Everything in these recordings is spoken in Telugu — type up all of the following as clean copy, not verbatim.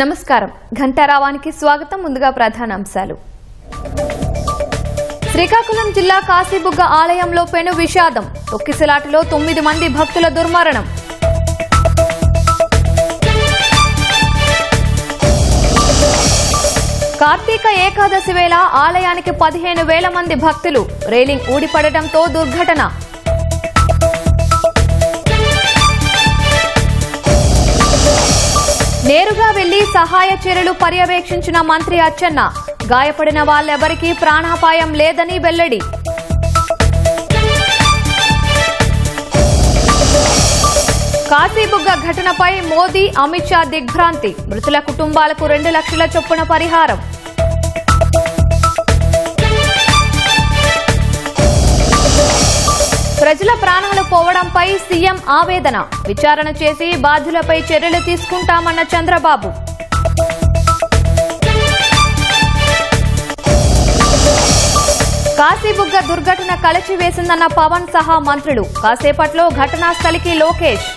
నమస్కారం. ఘంటారావానికి స్వాగతం. ముందుగా ప్రధానాంశాలు. శ్రీకాకుళం జిల్లా కాశీబుగ్గ ఆలయంలో పెను విషాదం. తొక్కిసలాటలో 9 మంది భక్తుల దుర్మరణం. కార్తీక ఏకాదశి వేళ ఆలయానికి 15,000 మంది భక్తులు. రైలింగ్ ఊడిపడటంతో దుర్ఘటన. నేరుగా వెళ్లి సహాయ చర్యలు పర్యవేక్షించిన మంత్రి అచ్చెన్న. గాయపడిన వాళ్లెవరికీ ప్రాణాపాయం లేదని వెల్లడి. కాశీబుగ్గ ఘటనపై మోదీ, అమిత్ షా దిగ్భ్రాంతి. మృతుల కుటుంబాలకు 2 లక్షల చొప్పున పరిహారం. ప్రజల ప్రాణాలు పోవడంపై సీఎం ఆవేదన. విచారణ చేసి బాధ్యులపై చర్యలు తీసుకుంటామన్న చంద్రబాబు. కాశీబుగ్గ దుర్ఘటన కలచివేసిందన్న పవన్ సహా మంత్రులు. కాసేపట్లో ఘటనా స్థలికి లోకేష్.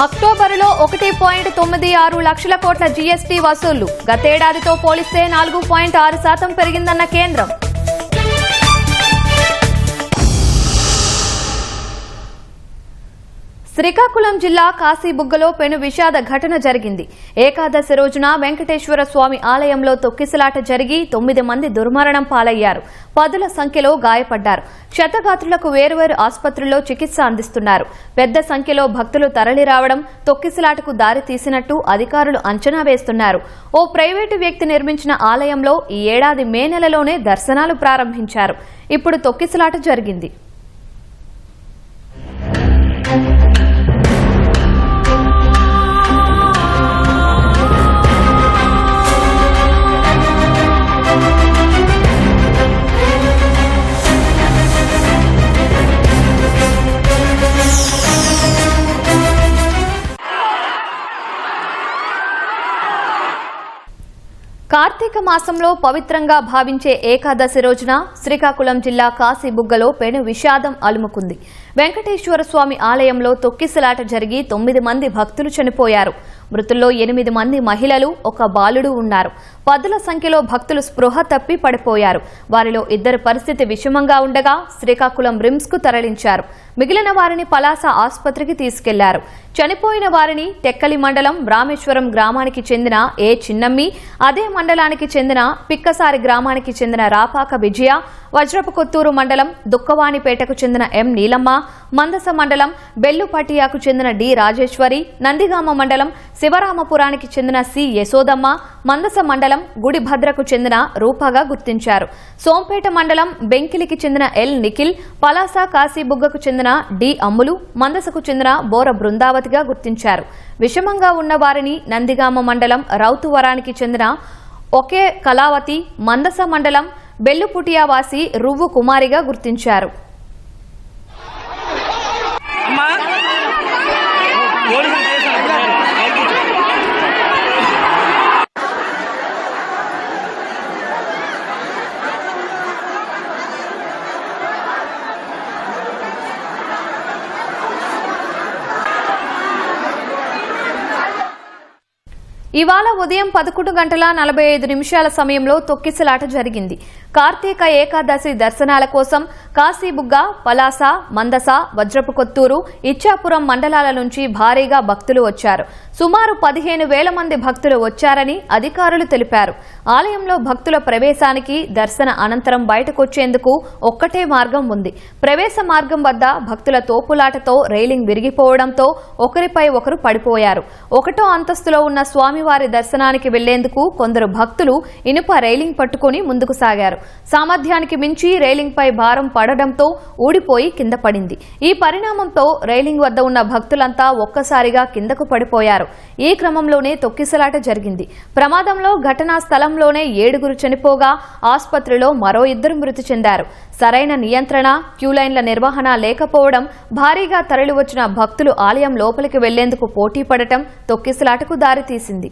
అక్టోబరులో 1.96 లక్షల కోట్ల జీఎస్టీ వసూళ్లు. గతేడాదితో పోలిస్తే 4.6% పెరిగిందన్న కేంద్రం. శ్రీకాకుళం జిల్లా కాశీబుగ్గలో పెను విషాద ఘటన జరిగింది. ఏకాదశి రోజున వెంకటేశ్వర స్వామి ఆలయంలో తొక్కిసలాట జరిగి 9 మంది దుర్మరణం పాలయ్యారు. 10ల సంఖ్యలో గాయపడ్డారు. క్షతగాత్రులకు వేర్వేరు ఆసుపత్రుల్లో చికిత్స అందిస్తున్నారు. పెద్ద సంఖ్యలో భక్తులు తరలిరావడం తొక్కిసలాటకు దారి తీసినట్టు అధికారులు అంచనా వేస్తున్నారు. ఓ ప్రైవేటు వ్యక్తి నిర్మించిన ఆలయంలో ఈ ఏడాది మే నెలలోనే దర్శనాలు ప్రారంభించారు. ఇప్పుడు తొక్కిసలాట జరిగింది. కార్తీక మాసంలో పవిత్రంగా భావించే ఏకాదశి రోజున శ్రీకాకుళం జిల్లా కాశీబుగ్గలో పెను విషాదం అలుముకుంది. వెంకటేశ్వర స్వామి ఆలయంలో తొక్కిసలాట జరిగి 9 మంది భక్తులు చనిపోయారు. మృతుల్లో 8 మంది మహిళలు, 1 బాలుడు ఉన్నారు. 10ల సంఖ్యలో భక్తులు స్పృహ తప్పి పడిపోయారు. వారిలో 2 పరిస్థితి విషమంగా ఉండగా శ్రీకాకుళం రిమ్స్ కు తరలించారు. మిగిలిన వారిని పలాస ఆసుపత్రికి తీసుకెళ్లారు. చనిపోయిన వారిని టెక్కలి మండలం రామేశ్వరం గ్రామానికి చెందిన ఏ చిన్నమ్మి, అదే మండలానికి చెందిన పిక్కసారి గ్రామానికి చెందిన రాపాక విజయ, వజ్రపు కొత్తూరు మండలం దుక్కవాణిపేటకు చెందిన ఎం నీలమ్మ, మందస మండలం బెల్లుపటియాకు చెందిన డి రాజేశ్వరి, నందిగామ మండలం శివరామపురానికి చెందిన సి యశోదమ్మ, మందస మండలం గుడిభద్రకు చెందిన రూపగా గుర్తించారు. సోంపేట మండలం బెంకిలికి చెందిన ఎల్ నిఖిల్, పలాస కాశీబుగ్గకు చెందిన డి అమ్ములు, మందసకు చెందిన బోర బృందావతిగా గుర్తించారు. విషమంగా ఉన్న వారిని నందిగామ మండలం రౌతువరానికి చెందిన ఒకే కళావతి, మందస మండలం బెల్లుపుటియావాసి రువ్వు కుమారిగా గుర్తించారు. ఇవాళ ఉదయం 11:45 సమయంలో తొక్కిసలాట జరిగింది. కార్తీక ఏకాదశి దర్శనాల కోసం కాశీబుగ్గ, పలాస, మందస, వజ్రపు కొత్తూరు, ఇచ్చాపురం మండలాల నుంచి భారీగా భక్తులు వచ్చారు. సుమారు 15,000 మంది భక్తులు వచ్చారని అధికారులు తెలిపారు. ఆలయంలో భక్తుల ప్రవేశానికి, దర్శన అనంతరం బయటకొచ్చేందుకు ఒక్కటే మార్గం ఉంది. ప్రవేశ మార్గం వద్ద భక్తుల తోపులాటతో రైలింగ్ విరిగిపోవడంతో ఒకరిపై ఒకరు పడిపోయారు. 1వ అంతస్తులో ఉన్న స్వామివారి దర్శనానికి వెళ్లేందుకు కొందరు భక్తులు ఇనుప రైలింగ్ పట్టుకుని ముందుకు సాగారు. సామర్థ్యానికి మించి రైలింగ్ పై భారం పడడంతో ఊడిపోయి కింద పడింది. ఈ పరిణామంతో రైలింగ్ వద్ద ఉన్న భక్తులంతా ఒక్కసారిగా కిందకు పడిపోయారు. ఈ క్రమంలోనే తొక్కిసలాట జరిగింది. ప్రమాదంలో ఘటనా స్థలం స్థలంలోనే 7 చనిపోగా ఆసుపత్రిలో మరో 2 మృతి చెందారు. సరైన నియంత్రణ, క్యూలైన్ల నిర్వహణ లేకపోవడం, భారీగా తరలివచ్చిన భక్తులు ఆలయం లోపలికి వెళ్లేందుకు పోటీ పడటం తొక్కిసలాటకు దారితీసింది.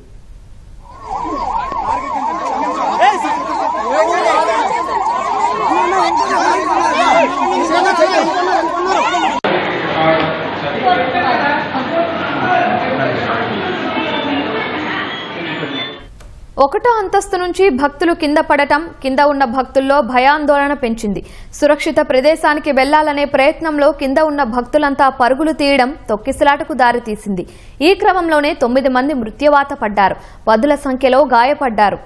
ఒకటో అంతస్తు నుంచి భక్తులు కింద పడటం కింద ఉన్న భక్తుల్లో భయాందోళన పెంచింది. సురక్షిత ప్రదేశానికి వెళ్లాలనే ప్రయత్నంలో కింద ఉన్న భక్తులంతా పరుగులు తీయడం తొక్కిసలాటకు దారితీసింది. ఈ క్రమంలోనే 9 మంది మృత్యువాత పడ్డారు. పదుల సంఖ్యలో గాయపడ్డారు.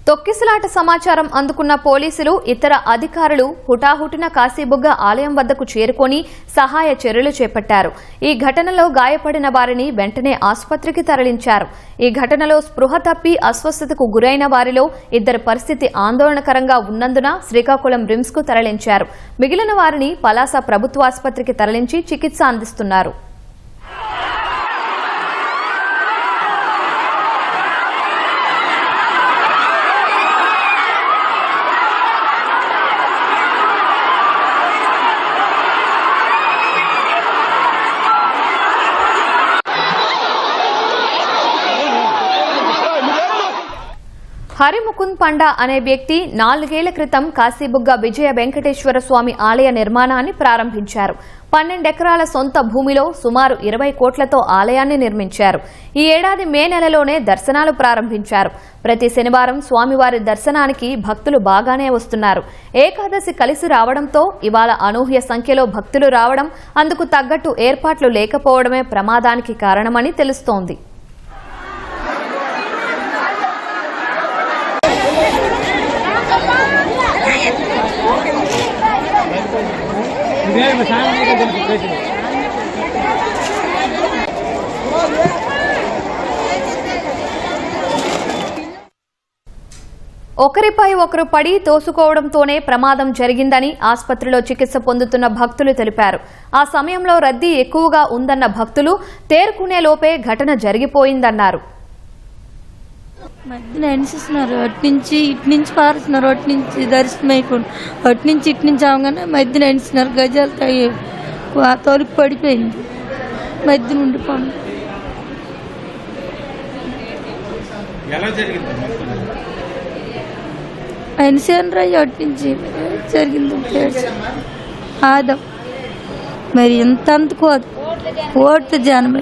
తొక్కిసలాట సమాచారం అందుకున్న పోలీసులు, ఇతర అధికారులు హుటాహుటిన కాశీబుగ్గ ఆలయం వద్దకు చేరుకొని సహాయ చర్యలు చేపట్టారు. ఈ ఘటనలో గాయపడిన వారిని వెంటనే ఆసుపత్రికి తరలించారు. ఈ ఘటనలో స్పృహ తప్పి అస్వస్థతకు గురైన వారిలో 2 పరిస్థితి ఆందోళనకరంగా ఉన్నందున శ్రీకాకుళం రిమ్స్ కు తరలించారు. మిగిలిన వారిని పలాస ప్రభుత్వాసుపత్రికి తరలించి చికిత్స అందిస్తున్నారు. హరిముకుంద్ పండా అనే వ్యక్తి 4 ఏళ్ల క్రితం కాశీబుగ్గ విజయ వెంకటేశ్వర స్వామి ఆలయ నిర్మాణాన్ని ప్రారంభించారు. 12 ఎకరాల సొంత భూమిలో సుమారు 20 కోట్లతో ఆలయాన్ని నిర్మించారు. ఈ ఏడాది మే నెలలోనే దర్శనాలు ప్రారంభించారు. ప్రతి శనివారం స్వామివారి దర్శనానికి భక్తులు బాగానే వస్తున్నారు. ఏకాదశి కలిసి రావడంతో ఇవాళ అనూహ్య సంఖ్యలో భక్తులు రావడం, అందుకు తగ్గట్టు ఏర్పాట్లు లేకపోవడమే ప్రమాదానికి కారణమని తెలుస్తోంది. ఒకరిపై ఒకరు పడి తోసుకోవడంతోనే ప్రమాదం జరిగిందని ఆసుపత్రిలో చికిత్స పొందుతున్న భక్తులు తెలిపారు. ఆ సమయంలో రద్దీ ఎక్కువగా ఉందన్న భక్తులు తేరుకునే లోపే ఘటన జరిగిపోయిందన్నారు. మధ్యలో ఎన్సిస్తున్నారు, అట్నుంచి ఇట్నుంచి పారుతున్నారు, అట్నుంచి దర్శనం అయిపోయింది, అట్నుంచి ఇట్నుంచి అవగానే మధ్యలో ఎన్సిస్తున్నారు. గజాలు తాగి తలుపు పడిపోయింది, మధ్య నుండి పండు. ఎన్సీనరయ్య అట్నుంచి జరిగింది. ఆదం మరి ఎంతందుకోదు ఓటు జనం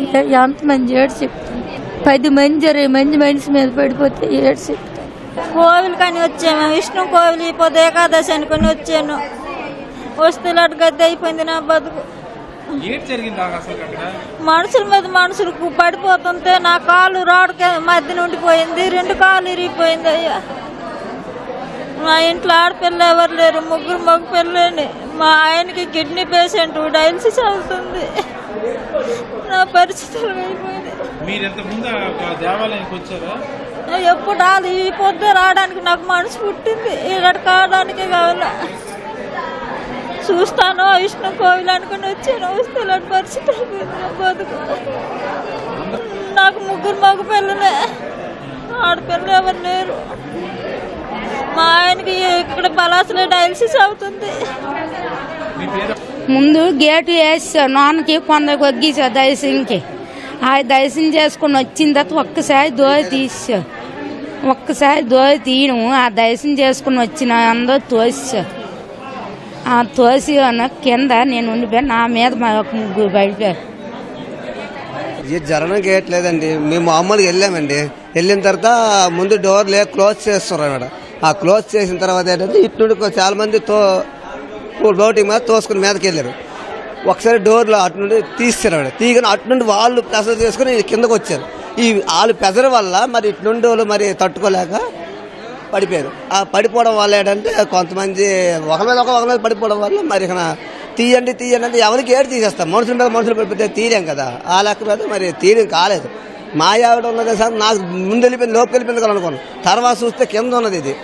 ఎంతమంది ఏడు చెప్తాను. 10 మంది 20 మంది మనిషి మీద పడిపోతే ఏడు చెప్తాను. కోవిల్ కానీ వచ్చాము, విష్ణు కోవిల్ ఇప్పుడు ఏకాదశి అనుకుని వచ్చాను. వస్తే గద్దె అయిపోయింది నా బతుకు. మనుషుల మీద మనుషులకు పడిపోతుంటే నా కాలు రాడుకే మధ్య నుండి పోయింది, 2 కాళ్ళు ఇరిగిపోయింది. అయ్యా మా ఇంట్లో ఆడపిల్ల ఎవరు లేరు, 3 మగ పిల్లని. మా ఆయనకి కిడ్నీ పేషెంట్, డయాలసిస్ అవుతుంది. నా పరిస్థితులు అయిపోయింది. ఎప్పుడు రాదు, ఈ పొద్దు రావడానికి నాకు మనసు పుట్టింది. ఇక్కడ కావడానికి కావాలా చూస్తాను విష్ణు కోవిల్ అనుకుని వచ్చాను. వస్తే ఇలాంటి పరిస్థితి అయిపోయింది నా బతుకు. నాకు 3 మగ పిల్లలే, ఆడపిల్లలు ఎవరు లేరు. మా ఆయనకి ఇక్కడ పలాసలో డయాలసిస్ అవుతుంది. ముందు గేటు వేసా, నాన్నకి కొందరికి వగ్గిసా దయసింకి. ఆ దయసం చేసుకుని వచ్చిన తర్వాత ఒక్కసారి దోయ తీయడం, ఆ దయసం చేసుకుని వచ్చిన అందరూ తోసా. ఆ తోసి కింద నేను ఉండిపోయాను, నా మీద మా 3 పడిపోయారు. ఇది జరగడం గేయట్లేదండి. మేము మామూలుగా వెళ్ళామండి. వెళ్ళిన తర్వాత ముందు డోర్ క్లోజ్ చేస్తారు అన్నమాట. ఆ క్లోజ్ చేసిన తర్వాత ఏంటంటే ఇటు నుండి చాలా మంది బోటింగ్ మీద తోసుకుని మీదకి వెళ్ళారు. ఒకసారి డోర్లో అటు నుండి తీస్తారు. తీయగానే అటు నుండి వాళ్ళు ప్రెషర్ చేసుకుని కిందకు వచ్చారు. ఈ వాళ్ళు ప్రెషర్ వల్ల మరి ఇటు నుండి వాళ్ళు మరి తట్టుకోలేక పడిపోయారు. ఆ పడిపోవడం వల్ల ఏంటంటే కొంతమంది ఒకరి మీద పడిపోవడం వల్ల మరి ఇక్కడ తీయండి అంటే ఎవరికి ఏడు తీసేస్తాం, మనుషుల మీద మనుషులు పెడితే తీయలేం కదా. ఆ లెక్క మీద మరి తీయడం కాలేదు. మా ఆవిడ ఉన్నదే సార్, నాకు ముందు వెళ్ళిపోయింది, లోపు వెళ్ళిపోయింది కదా అనుకోను. తర్వాత చూస్తే కింద ఉన్నది ఇది.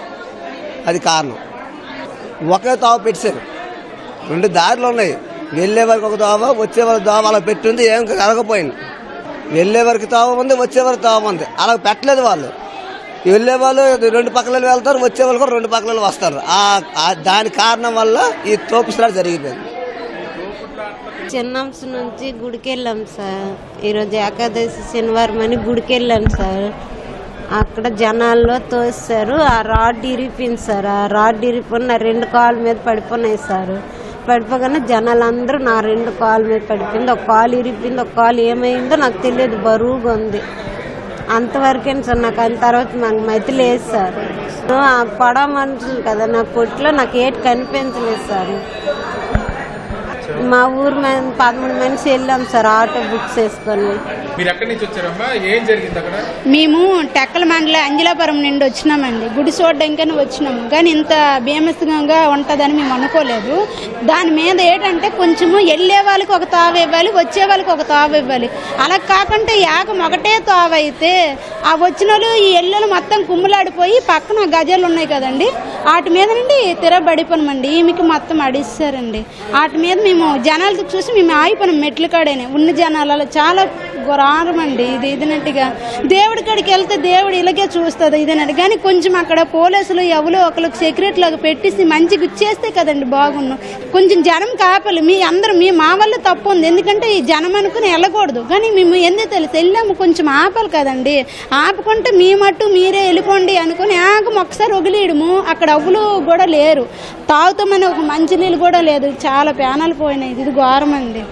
అది కారణం. ఒకే తావ పెట్టారు, 2 దారులు ఉన్నాయి. వెళ్ళే వరకు ఒక దోవ, వచ్చే వరకు దోవ అలా పెట్టింది. ఏం కలగపోయింది. వెళ్ళే వరకు తావ ఉంది, వచ్చే వరకు తావ ఉంది. అలా పెట్టలేదు వాళ్ళు. వెళ్ళే వాళ్ళు 2 పక్కల వెళ్తారు, వచ్చే వాళ్ళు కూడా 2 పక్కల వస్తారు. దాని కారణం వల్ల ఈ తోపుసలాట జరిగిపోయింది. చిన్నంశ నుంచి గుడికి వెళ్ళాం సార్. ఈరోజు ఏకాదశి శనివారం అని గుడికి వెళ్ళాం సార్. అక్కడ జనాల్లో తోస్తారు. ఆ రాడ్ ఇరిపోయింది సార్. ఆ రాడ్ ఇరిపోయి నా 2 కాళ్ళ మీద పడిపోయినాయి సార్. పడిపోగానే జనాలందరూ నా 2 కాళ్ళ మీద పడిపోయింది. ఒక కాలు ఇరిపోయింది, ఒక కాలు ఏమైందో నాకు తెలియదు, బరువుగా ఉంది. అంతవరకే సార్. నాకు అయిన తర్వాత నాకు మతి లేదు సార్. ఆ పడవ మనుషులు కదా, నా కొట్లో నాకు ఏటి కనిపించలేదు సార్. మా ఊరు 13 మనిషి వెళ్ళాం సార్ ఆటో బుక్ చేసుకొని. మీరు ఎక్కడి నుంచి వచ్చారమ్మా? ఏం జరిగింది అక్కడ? మేము టెక్కల మండలం అంజలాపురం నుండి వచ్చినామండి. గుడి చూడడానికని వచ్చినాము, కానీ ఇంత భీమస్తంగా ఉంటుందని మేము అనుకోలేదు. దాని మీద ఏంటంటే కొంచెము వెళ్ళే వాళ్ళకి ఒక తావ ఇవ్వాలి, వచ్చే వాళ్ళకి ఒక తావ ఇవ్వాలి. అలా కాకుండా యాగం ఒకటే తావ అయితే ఆ వచ్చిన వాళ్ళు ఈ ఎల్లులు మొత్తం కుమ్ములాడిపోయి పక్కన గజాలు ఉన్నాయి కదండి, వాటి మీద నుండి తిరబడిపోయామండి. ఈమెకి మొత్తం అడిస్తారండి. వాటి మీద మేము జనాలతో చూసి మేము ఆగిపోయినాం. మెట్ల కాడేనే ఉన్న జనాలలో చాలా ఘోరమండి. ఇదినట్టుగా దేవుడి కాడికి వెళ్తే దేవుడు ఇలాగే చూస్తుంది ఇదేనట్టు. కానీ కొంచెం అక్కడ పోలీసులు ఎవరో ఒకరికి సెక్యూరిటీ లాగా పెట్టేసి మంచిగా ఇచ్చేస్తే కదండి బాగున్నాం. కొంచెం జనం కాపాలి. మా వల్ల తప్పు ఉంది, ఎందుకంటే ఈ జనం అనుకుని వెళ్ళకూడదు. కానీ మేము ఎందుకు తెలుసు వెళ్ళాము, కొంచెం ఆపాలి కదండి. ఆపుకుంటే మీ మట్టు మీరే వెళ్ళిపోండి అనుకుని ఆగం ఒకసారి వదిలేయడము. అక్కడ అవ్వులు కూడా లేరు, తాగుతామని ఒక మంచినీళ్ళు కూడా లేదు. చాలా ప్యానాలు పోయినాయి. ఇది ఘోరం అండి.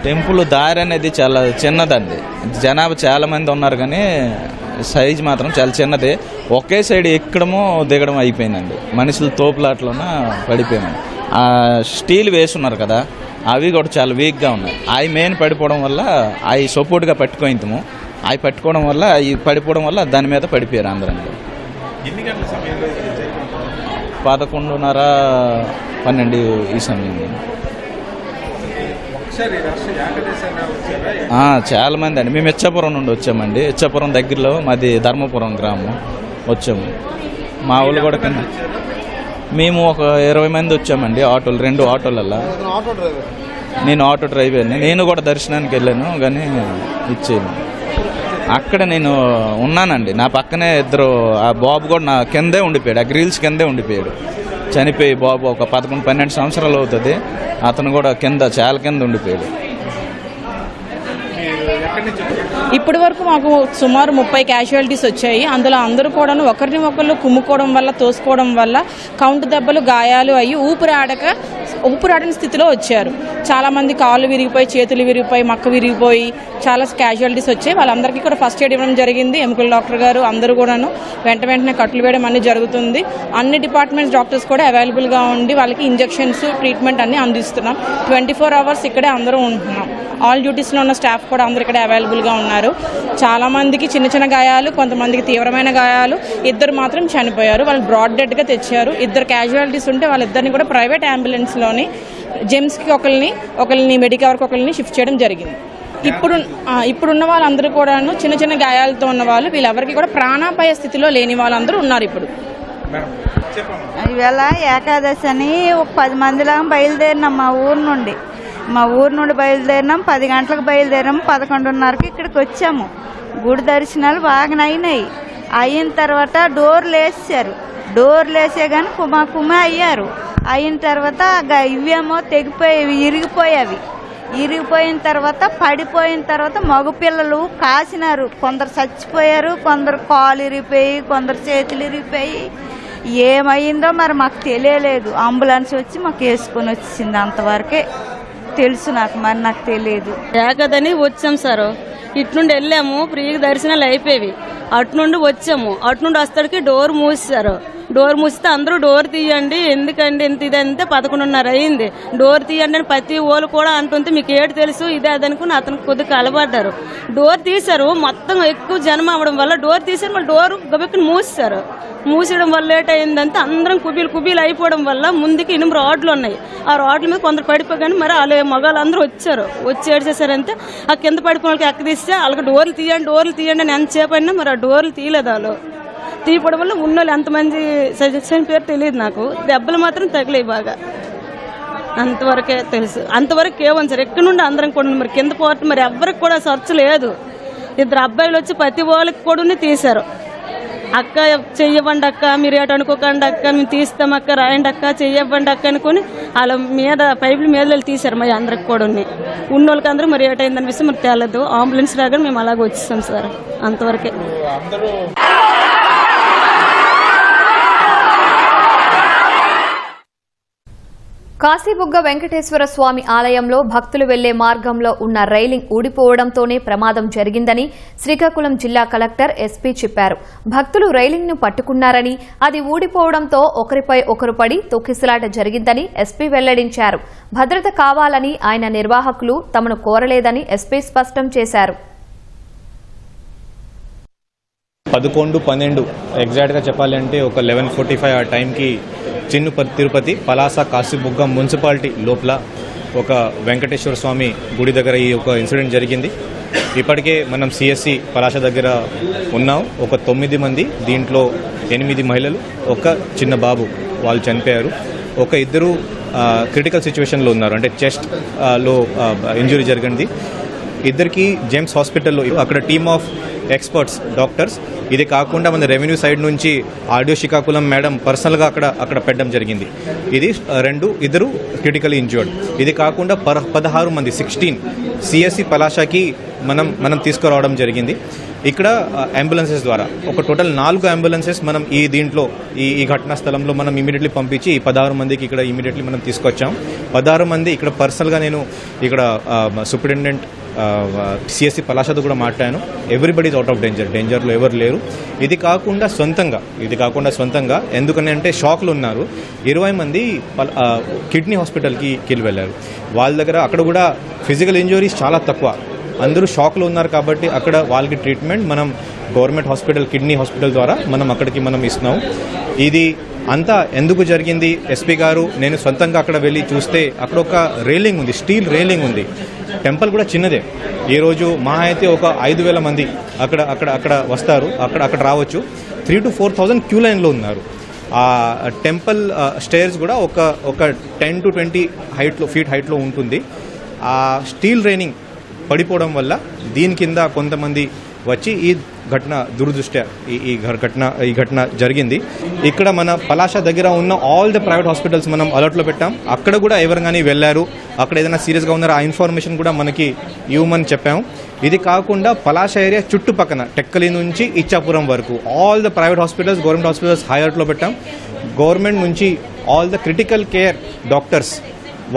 టెంపుల్ దారి అనేది చాలా చిన్నదండి. జనాభా చాలా మంది ఉన్నారు, కానీ సైజు మాత్రం చాలా చిన్నది. ఒకే సైడ్ ఎక్కడమో దిగడం అయిపోయిందండి. మనుషులు తోపులాట్లోన పడిపోయినాయి. ఆ స్టీల్ వేసున్నారు కదా, అవి కూడా చాలా వీక్గా ఉన్నాయి. అవి మెయిన్ పడిపోవడం వల్ల అవి సపోర్ట్గా పట్టుకోయింతము. అవి పట్టుకోవడం వల్ల అవి పడిపోవడం వల్ల దాని మీద పడిపోయారు అందరండి. 11:30, 12 ఈ సమయంలో. చాలా మంది అండి. మేము ఇచ్చాపురం నుండి వచ్చామండి. ఇచ్చాపురం దగ్గరలో మాది ధర్మపురం గ్రామం వచ్చాము. మా ఊళ్ళు కూడా కింద మేము ఒక 20 మంది వచ్చామండి. ఆటోలు 2 ఆటోలల్లా. నేను ఆటో డ్రైవర్ని. నేను కూడా దర్శనానికి వెళ్ళాను, కానీ ఇచ్చేది అక్కడ నేను ఉన్నానండి. నా పక్కనే ఇద్దరు, ఆ బాబు కూడా నా కిందే ఉండిపోయాడు, ఆ గ్రిల్స్ కిందే ఉండిపోయాడు. చనిపోయి బాబు ఒక 11-12 సంవత్సరాలు అవుతుంది. అతను కూడా చాలా కింద ఉండిపోయాడు. ఇప్పటి వరకు మాకు సుమారు 30 క్యాజువాలిటీస్ వచ్చాయి. అందులో అందరూ కూడా ఒకరిని ఒకళ్ళు కుమ్ముకోవడం వల్ల, తోసుకోవడం వల్ల కౌంటు దెబ్బలు, గాయాలు అయ్యి ఊపిరాడని స్థితిలో వచ్చారు. చాలామంది కాళ్ళు విరిగిపోయి, చేతులు విరిగిపోయి, మక్క విరిగిపోయి చాలా క్యాజువాలిటీస్ వచ్చాయి. వాళ్ళందరికీ కూడా ఫస్ట్ ఎయిడ్ ఇవ్వడం జరిగింది. ఎముకల డాక్టర్ గారు అందరూ కూడాను వెంటనే కట్లు వేయడం అన్నీ జరుగుతుంది. అన్ని డిపార్ట్మెంట్స్ డాక్టర్స్ కూడా అవైలబుల్గా ఉండి వాళ్ళకి ఇంజెక్షన్స్, ట్రీట్మెంట్ అన్నీ అందిస్తున్నాం. 24 hours ఇక్కడే అందరూ ఉంటున్నాం. ఆల్ డ్యూటీస్లో ఉన్న స్టాఫ్ కూడా అందరూ ఇక్కడ అవైలబుల్గా ఉన్నారు. చాలామందికి చిన్న గాయాలు, కొంతమందికి తీవ్రమైన గాయాలు, 2 మాత్రం చనిపోయారు. వాళ్ళు బ్రాడ్ డెడ్గా తెచ్చారు. 2 క్యాజువాలిటీస్ ఉంటే వాళ్ళిద్దరిని కూడా ప్రైవేట్ అంబులెన్స్లోని జెమ్స్కి ఒకరిని మెడికవర్కి ఒకరిని షిఫ్ట్ చేయడం జరిగింది. ఇప్పుడున్న వాళ్ళందరూ కూడాను చిన్న గాయాలతో ఉన్న వాళ్ళు, వీళ్ళెవరికి కూడా ప్రాణాపాయ స్థితిలో లేని వాళ్ళందరూ ఉన్నారు. ఇప్పుడు ఇవాళ ఏకాదశి అని ఒక 10 మందిలా బయలుదేరినాం. మా ఊరు నుండి బయలుదేరినాం. 10 గంటలకు బయలుదేరాము. 11:30కి ఇక్కడికి వచ్చాము. గుడి దర్శనాలు బాగా అయిన తర్వాత డోర్లు వేసే కానీ కుమ అయ్యారు. అయిన తర్వాత ఇవేమో తెగిపోయేవి, ఇరిగిపోయిన తర్వాత పడిపోయిన తర్వాత మగపిల్లలు కాసినారు. కొందరు చచ్చిపోయారు, కొందరు కాలు ఇరిగిపోయి, కొందరు చేతులు ఇరిగిపోయి. ఏమైందో మరి మాకు తెలియలేదు. అంబులెన్స్ వచ్చి మాకు వేసుకొని వచ్చింది. అంతవరకే తెలుసు నాకు, మరి నాకు తెలియదు. ఏకదని వచ్చాం సార్. ఇట్నుండి వెళ్ళాము, ఫ్రీగా దర్శనాలు అయిపోయేవి. అటు నుండి వచ్చాము. అటు నుండి వస్తాడికి డోర్ మూసేశారు. డోర్ మూస్తే అందరూ డోర్ తీయండి, ఎందుకండి ఇంత ఇదంటే 11:30 అయింది, డోర్ తీయండి అని ప్రతి ఓళ్ళు కూడా అంటుంటే మీకు ఏడు తెలుసు ఇదే అదనుకుని అతను కొద్దిగా కలబడ్డారు. డోర్ తీశారు, మొత్తం ఎక్కువ జనం అవ్వడం వల్ల డోర్ తీశారు, మళ్ళీ డోర్ గబెక్కుని మూసేశారు. మూసేయడం వల్ల లేట్ అయిందంటే అందరం కుబీలు అయిపోవడం వల్ల ముందుకి 8 రాడ్లు ఉన్నాయి. ఆ రాడ్ల మీద కొందరు పడిపోగానే మరి వాళ్ళ మగాళ్ళు అందరూ వచ్చి ఏడ్చేసారంటే ఆ కింద పడిపోయిన వాళ్ళకి ఎక్క తీస్తే వాళ్ళకి డోర్లు తీయండి అని ఎంతసేపు అయినా మరి ఆ డోర్లు తీయలేదు. వాళ్ళు తీయడం వల్ల ఉన్నోళ్ళు ఎంతమంది సజెషన్ పేరు తెలియదు నాకు, దెబ్బలు మాత్రం తగిలేవి బాగా, అంతవరకే తెలుసు. అంతవరకు ఏమని సార్ ఎక్కడి నుండి అందరం కూడా మరి కింద పోవటం మరి ఎవరికి కూడా సర్చ్ లేదు. 2 అబ్బాయిలు వచ్చి ప్రతి వాళ్ళకి కూడా తీశారు. అక్క చెయ్యవ్వండి అక్క, మీరు ఏట అనుకోకండి అక్క, మేము తీస్తాం అక్క, రాయండి అక్క, చెయ్యవ్వండి అక్క అనుకుని వాళ్ళ మీద పైపుల మీద తీశారు. మరి అందరికి కూడా ఉన్నోళ్ళకి అందరూ మరి ఏటైందని విషయం మరి తేలదు. అంబులెన్స్ రాగానే మేము అలాగే వచ్చేసాం సార్, అంతవరకే. కాశీబుగ్గ వెంకటేశ్వర స్వామి ఆలయంలో భక్తులు వెళ్లే మార్గంలో ఉన్న రైలింగ్ ఊడిపోవడంతోనే ప్రమాదం జరిగిందని శ్రీకాకుళం జిల్లా కలెక్టర్ ఎస్పీ చెప్పారు. భక్తులు రైలింగ్ ను పట్టుకున్నారని, అది ఊడిపోవడంతో ఒకరిపై ఒకరు పడి తొక్కిసలాట జరిగిందని ఎస్పీ వెల్లడించారు. భద్రత కావాలని ఆయన నిర్వాహకులు తమను కోరలేదని ఎస్పీ స్పష్టం చేశారు. 11-12 ఎగ్జాక్ట్గా చెప్పాలంటే ఒక 11:45 ఆ టైంకి చిన్న తిరుపతి పలాస కాశీబుగ్గ మున్సిపాలిటీ లోపల ఒక వెంకటేశ్వర స్వామి గుడి దగ్గర ఈ ఒక ఇన్సిడెంట్ జరిగింది. ఇప్పటికే మనం సిఎస్సి పలాస దగ్గర ఉన్నాం. ఒక 9 మంది, దీంట్లో 8 మహిళలు, ఒక చిన్న బాబు వాళ్ళు చనిపోయారు. ఒక 2 క్రిటికల్ సిచ్యువేషన్లో ఉన్నారు, అంటే చెస్ట్ లో ఇంజురీ జరిగింది. 2కి జేమ్స్ హాస్పిటల్లో అక్కడ టీమ్ ఆఫ్ ఎక్స్పర్ట్స్ డాక్టర్స్. ఇది కాకుండా మన రెవెన్యూ సైడ్ నుంచి ఆడియో శ్రీకాకుళం మేడం పర్సనల్గా అక్కడ పెట్టడం జరిగింది. ఇది 2 క్రిటికల్ ఇంజర్డ్. ఇది కాకుండా 16 మంది 16 సిఎస్సి పలాషాకి మనం తీసుకురావడం జరిగింది. ఇక్కడ అంబులెన్సెస్ ద్వారా ఒక టోటల్ 4 అంబులెన్సెస్ మనం దీంట్లో ఈ ఘటనా స్థలంలో మనం ఇమీడియట్లీ పంపించి ఈ 16 మందికి ఇక్కడ ఇమీడియట్లీ మనం తీసుకొచ్చాం. 16 మంది ఇక్కడ పర్సనల్గా నేను ఇక్కడ సూపరింటెండెంట్ సిఎస్సి పలాషాతో కూడా మాట్లాడాను. ఎవ్రీబడి ఈజ్ అవుట్ ఆఫ్ డేంజర్లో ఎవరు లేరు. ఇది కాకుండా సొంతంగా ఎందుకని అంటే షాక్లు ఉన్నారు. 20 మంది కిడ్నీ హాస్పిటల్కి వెళ్ళారు. వాళ్ళ దగ్గర అక్కడ కూడా ఫిజికల్ ఇంజురీస్ చాలా తక్కువ, అందరూ షాక్లో ఉన్నారు కాబట్టి అక్కడ వాళ్ళకి ట్రీట్మెంట్ మనం గవర్నమెంట్ హాస్పిటల్ కిడ్నీ హాస్పిటల్ ద్వారా అక్కడికి ఇస్తున్నాం. ఇది అంతా ఎందుకు జరిగింది, ఎస్పీ గారు నేను సొంతంగా అక్కడ వెళ్ళి చూస్తే అక్కడ ఒక రైలింగ్ ఉంది, స్టీల్ రైలింగ్ ఉంది. టెంపుల్ కూడా చిన్నదే. ఈరోజు మహా అయితే ఒక 5,000 మంది అక్కడ వస్తారు, అక్కడ రావచ్చు. 3,000 to 4,000 క్యూ లైన్లో ఉన్నారు. ఆ టెంపుల్ స్టేర్స్ కూడా ఒక 10 to 20 ఫీట్ హైట్లో ఉంటుంది. ఆ స్టీల్ రైలింగ్ పడిపోవడం వల్ల దీని కింద కొంతమంది వచ్చి ఈ ఘటన దురదృష్ట్యా ఈ ఘటన జరిగింది. ఇక్కడ మన పలాష దగ్గర ఉన్న ఆల్ ద ప్రైవేట్ హాస్పిటల్స్ మనం అలర్ట్లో పెట్టాం. అక్కడ కూడా ఎవరు కానీ వెళ్ళారు, అక్కడ ఏదైనా సీరియస్గా ఉన్నారో ఆ ఇన్ఫర్మేషన్ కూడా మనకి ఇవ్వమని చెప్పాము. ఇది కాకుండా పలాష ఏరియా చుట్టుపక్కన టెక్కలి నుంచి ఇచ్చాపురం వరకు all the private hospitals government hospitals high అలర్ట్లో పెట్టాం. గవర్నమెంట్ నుంచి all the critical care doctors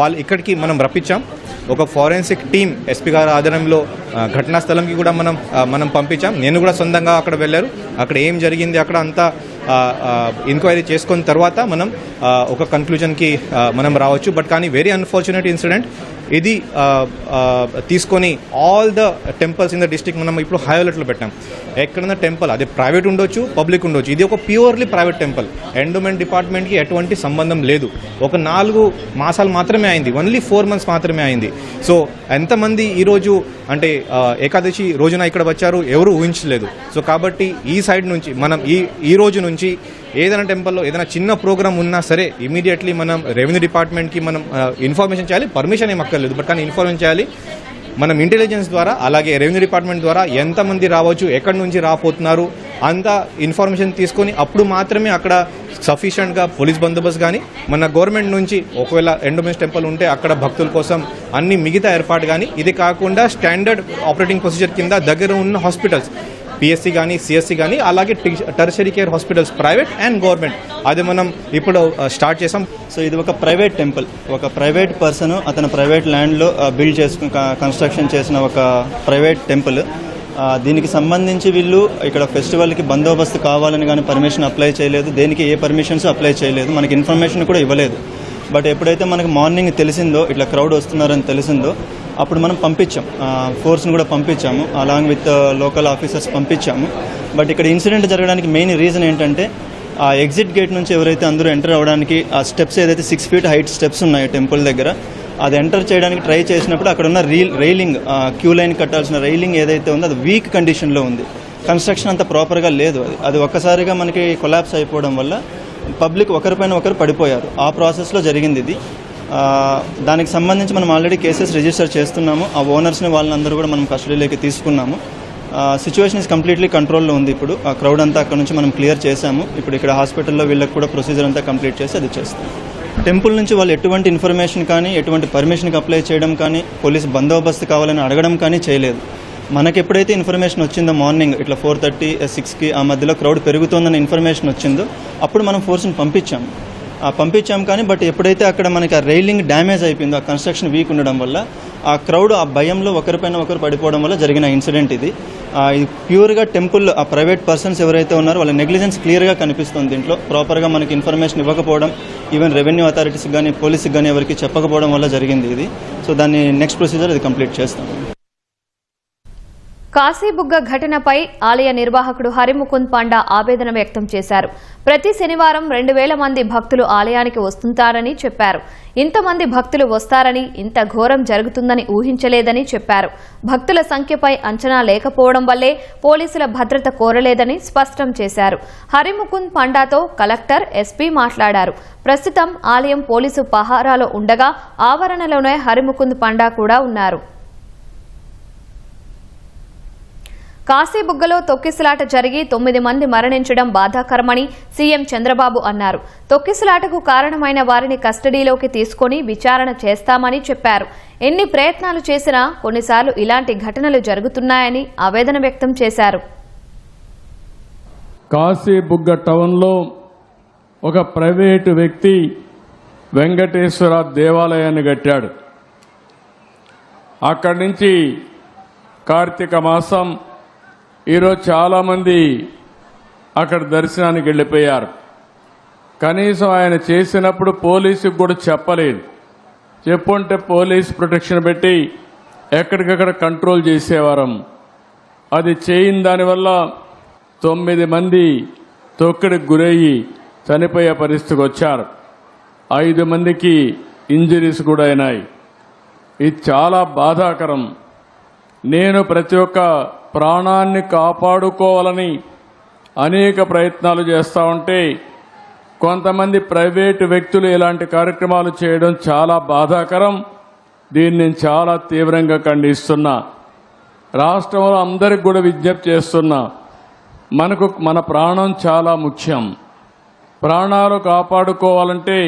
వాళ్ళు ఇక్కడికి మనం రప్పించాం. ఒక ఫారెన్సిక్ టీం ఎస్పీ గారి ఆధ్వర్యంలో ఘటనా స్థలంకి కూడా మనం పంపించాం. నేను కూడా సొంతంగా అక్కడ వెళ్ళారు. అక్కడ ఏం జరిగింది అక్కడ అంతా ఎంక్వైరీ చేసుకున్న తర్వాత మనం ఒక కన్క్లూజన్కి మనం రావచ్చు. బట్ కానీ వెరీ అన్ఫార్చునేట్ ఇన్సిడెంట్ ఇది తీసుకొని all the temples in the district మనం ఇప్పుడు హై అలర్ట్లో పెట్టాం. ఎక్కడన్నా టెంపుల్ అది ప్రైవేట్ ఉండొచ్చు, పబ్లిక్ ఉండొచ్చు, ఇది ఒక ప్యూర్లీ ప్రైవేట్ టెంపుల్. ఎండోమెంట్ డిపార్ట్మెంట్కి ఎటువంటి సంబంధం లేదు. ఒక 4 మాసాలు మాత్రమే అయింది, ఓన్లీ 4 months మాత్రమే అయింది. సో ఎంతమంది ఈరోజు అంటే ఏకాదశి రోజున ఇక్కడ వచ్చారు ఎవరు ఊహించలేదు. సో కాబట్టి ఈ సైడ్ నుంచి మనం ఈ రోజు నుంచి ఏదైనా టెంపుల్లో ఏదైనా చిన్న ప్రోగ్రామ్ ఉన్నా సరే ఇమీడియట్లీ మనం రెవెన్యూ డిపార్ట్మెంట్కి మనం ఇన్ఫర్మేషన్ చేయాలి. పర్మిషన్ ఏం అక్కర్లేదు, బట్ కానీ ఇన్ఫర్మేషన్ చేయాలి. మనం ఇంటెలిజెన్స్ ద్వారా అలాగే రెవెన్యూ డిపార్ట్మెంట్ ద్వారా ఎంతమంది రావచ్చు, ఎక్కడి నుంచి రాపోతున్నారు అంతా ఇన్ఫర్మేషన్ తీసుకొని అప్పుడు మాత్రమే అక్కడ సఫిషియెంట్గా పోలీస్ బందోబస్తు కానీ మన గవర్నమెంట్ నుంచి ఒకవేళ ఎండోమెంట్స్ టెంపుల్ ఉంటే అక్కడ భక్తుల కోసం అన్ని మిగతా ఏర్పాటు కానీ, ఇది కాకుండా స్టాండర్డ్ ఆపరేటింగ్ ప్రొసీజర్ కింద దగ్గర ఉన్న హాస్పిటల్స్ పిఎస్సి కానీ సిఎస్సి కానీ అలాగే tertiary care hospitals private and government అది మనం ఇప్పుడు స్టార్ట్ చేసాం. సో ఇది ఒక ప్రైవేట్ టెంపుల్, ఒక ప్రైవేట్ పర్సన్ అతను ప్రైవేట్ ల్యాండ్లో బిల్డ్ చేసుకుని కన్స్ట్రక్షన్ చేసిన ఒక ప్రైవేట్ టెంపుల్. దీనికి సంబంధించి వీళ్ళు ఇక్కడ ఫెస్టివల్కి బందోబస్తు కావాలని కానీ పర్మిషన్ అప్లై చేయలేదు, దేనికి ఏ పర్మిషన్స్ అప్లై చేయలేదు, మనకి ఇన్ఫర్మేషన్ కూడా ఇవ్వలేదు. బట్ ఎప్పుడైతే మనకి మార్నింగ్ తెలిసిందో ఇట్లా క్రౌడ్ వస్తున్నారని తెలిసిందో అప్పుడు మనం పంపించాం, ఫోర్స్ని కూడా పంపించాము, అలాంగ్ విత్ లోకల్ ఆఫీసర్స్ పంపించాము. బట్ ఇక్కడ ఇన్సిడెంట్ జరగడానికి మెయిన్ రీజన్ ఏంటంటే ఆ ఎగ్జిట్ గేట్ నుంచి ఎవరైతే అందరూ ఎంటర్ అవ్వడానికి ఆ స్టెప్స్ ఏదైతే 6 feet హైట్ స్టెప్స్ ఉన్నాయో టెంపుల్ దగ్గర, అది ఎంటర్ చేయడానికి ట్రై చేసినప్పుడు అక్కడ ఉన్న రైలింగ్, క్యూ లైన్ కట్టాల్సిన రైలింగ్ ఏదైతే ఉందో అది వీక్ కండిషన్లో ఉంది, కన్స్ట్రక్షన్ అంత ప్రాపర్గా లేదు. అది ఒక్కసారిగా మనకి కొలాప్స్ అయిపోవడం వల్ల పబ్లిక్ ఒకరిపైన ఒకరు పడిపోయారు. ఆ ప్రాసెస్లో జరిగింది ఇది. దానికి సంబంధించి మనం ఆల్రెడీ కేసెస్ రిజిస్టర్ చేస్తున్నాము. ఆ ఓనర్స్ని వాళ్ళందరూ కూడా మనం కస్టడీలోకి తీసుకున్నాము. సిచ్యువేషన్ ఇస్ కంప్లీట్లీ కంట్రోల్లో ఉంది. ఇప్పుడు ఆ క్రౌడ్ అంతా అక్కడ నుంచి మనం క్లియర్ చేశాము. ఇప్పుడు ఇక్కడ హాస్పిటల్లో వీళ్ళకి కూడా ప్రొసీజర్ అంతా కంప్లీట్ చేసి అది చేస్తాం. టెంపుల్ నుంచి వాళ్ళు ఎటువంటి ఇన్ఫర్మేషన్ కానీ ఎటువంటి పర్మిషన్కి అప్లై చేయడం కానీ పోలీస్ బందోబస్తు కావాలని అడగడం కానీ చేయలేదు. మనకి ఎప్పుడైతే ఇన్ఫర్మేషన్ వచ్చిందో మార్నింగ్ ఇట్లా 4:30, 6కి ఆ మధ్యలో క్రౌడ్ పెరుగుతోందన్న ఇన్ఫర్మేషన్ వచ్చిందో అప్పుడు మనం ఫోర్స్ని పంపించాం కానీ బట్ ఎప్పుడైతే అక్కడ మనకి ఆ రైలింగ్ డ్యామేజ్ అయిపోయిందో, ఆ కన్స్ట్రక్షన్ వీక్ ఉండడం వల్ల ఆ క్రౌడ్ ఆ భయంలో ఒకరిపైన ఒకరు పడిపోవడం వల్ల జరిగిన ఇన్సిడెంట్ ఇది. ప్యూర్గా టెంపుల్ ఆ ప్రైవేట్ పర్సన్స్ ఎవరైతే ఉన్నారో వాళ్ళ నెగ్లిజెన్స్ క్లియర్గా కనిపిస్తుంది. దీంట్లో ప్రాపర్గా మనకి ఇన్ఫర్మేషన్ ఇవ్వకపోవడం, ఈవెన్ రెవెన్యూ అథారిటీస్కి కానీ పోలీస్కి కానీ ఎవరికి చెప్పకపోవడం వల్ల జరిగింది ఇది. సో దాన్ని నెక్స్ట్ ప్రొసీజర్ అది కంప్లీట్ చేస్తాం. కాశీబుగ్గ ఘటనపై ఆలయ నిర్వాహకుడు హరిముకుంద్ పాండా ఆవేదన వ్యక్తం చేశారు. ప్రతి శనివారం 2000 మంది భక్తులు ఆలయానికి వస్తుంటారని చెప్పారు. ఇంతమంది భక్తులు వస్తారని, ఇంత ఘోరం జరుగుతుందని ఊహించలేదని చెప్పారు. భక్తుల సంఖ్యపై అంచనా లేకపోవడం వల్లే పోలీసుల భద్రత కోరలేదని స్పష్టం చేశారు. హరిముకుంద్ పాండాతో కలెక్టర్, ఎస్పీ మాట్లాడారు. ప్రస్తుతం ఆలయం పోలీసు పహారాలో ఉండగా ఆవరణలోనే హరిముకుంద్ పాండా కూడా ఉన్నారు. కాశీబుగ్గలో తొక్కిసలాట జరిగి 9 మంది మరణించడం బాధాకరమని సీఎం చంద్రబాబు అన్నారు. తొక్కిసలాటకు కారణమైన వారిని కస్టడీలోకి తీసుకుని విచారణ చేస్తామని చెప్పారు. ఎన్ని ప్రయత్నాలు చేసినా కొన్నిసార్లు ఇలాంటి ఘటనలు జరుగుతున్నాయని ఆవేదన వ్యక్తం చేశారు. కాశీబుగ్గ టౌన్లో ఒక ప్రైవేటు వ్యక్తి వెంకటేశ్వర దేవాలయాన్ని కట్టాడు. అక్కడి నుంచి కార్తీక మాసం ఈరోజు చాలామంది అక్కడ దర్శనానికి వెళ్ళిపోయారు. కనీసం ఆయన చేసినప్పుడు పోలీసుకు కూడా చెప్పలేదు. చెప్పుంటే పోలీస్ ప్రొటెక్షన్ పెట్టి ఎక్కడికక్కడ కంట్రోల్ చేసేవారం. అది చేయని దానివల్ల 9 మంది తొక్కిడికి గురయ్యి చనిపోయే పరిస్థితికి వచ్చారు. 5 మందికి ఇంజరీస్ కూడా అయినాయి. ఇది చాలా బాధాకరం. నేను ప్రతి ఒక్క ప్రాణాన్ని కాపాడుకోవాలని అనేక ప్రయత్నాలు చేస్తూ ఉంటే కొంతమంది ప్రైవేటు వ్యక్తులు ఇలాంటి కార్యక్రమాలు చేయడం చాలా బాధాకరం. దీన్ని నేను చాలా తీవ్రంగా ఖండిస్తున్నా. రాష్ట్రంలో అందరికి కూడా విజ్ఞప్తి చేస్తున్నా, మన ప్రాణం చాలా ముఖ్యం. ప్రాణాలు కాపాడుకోవాలంటే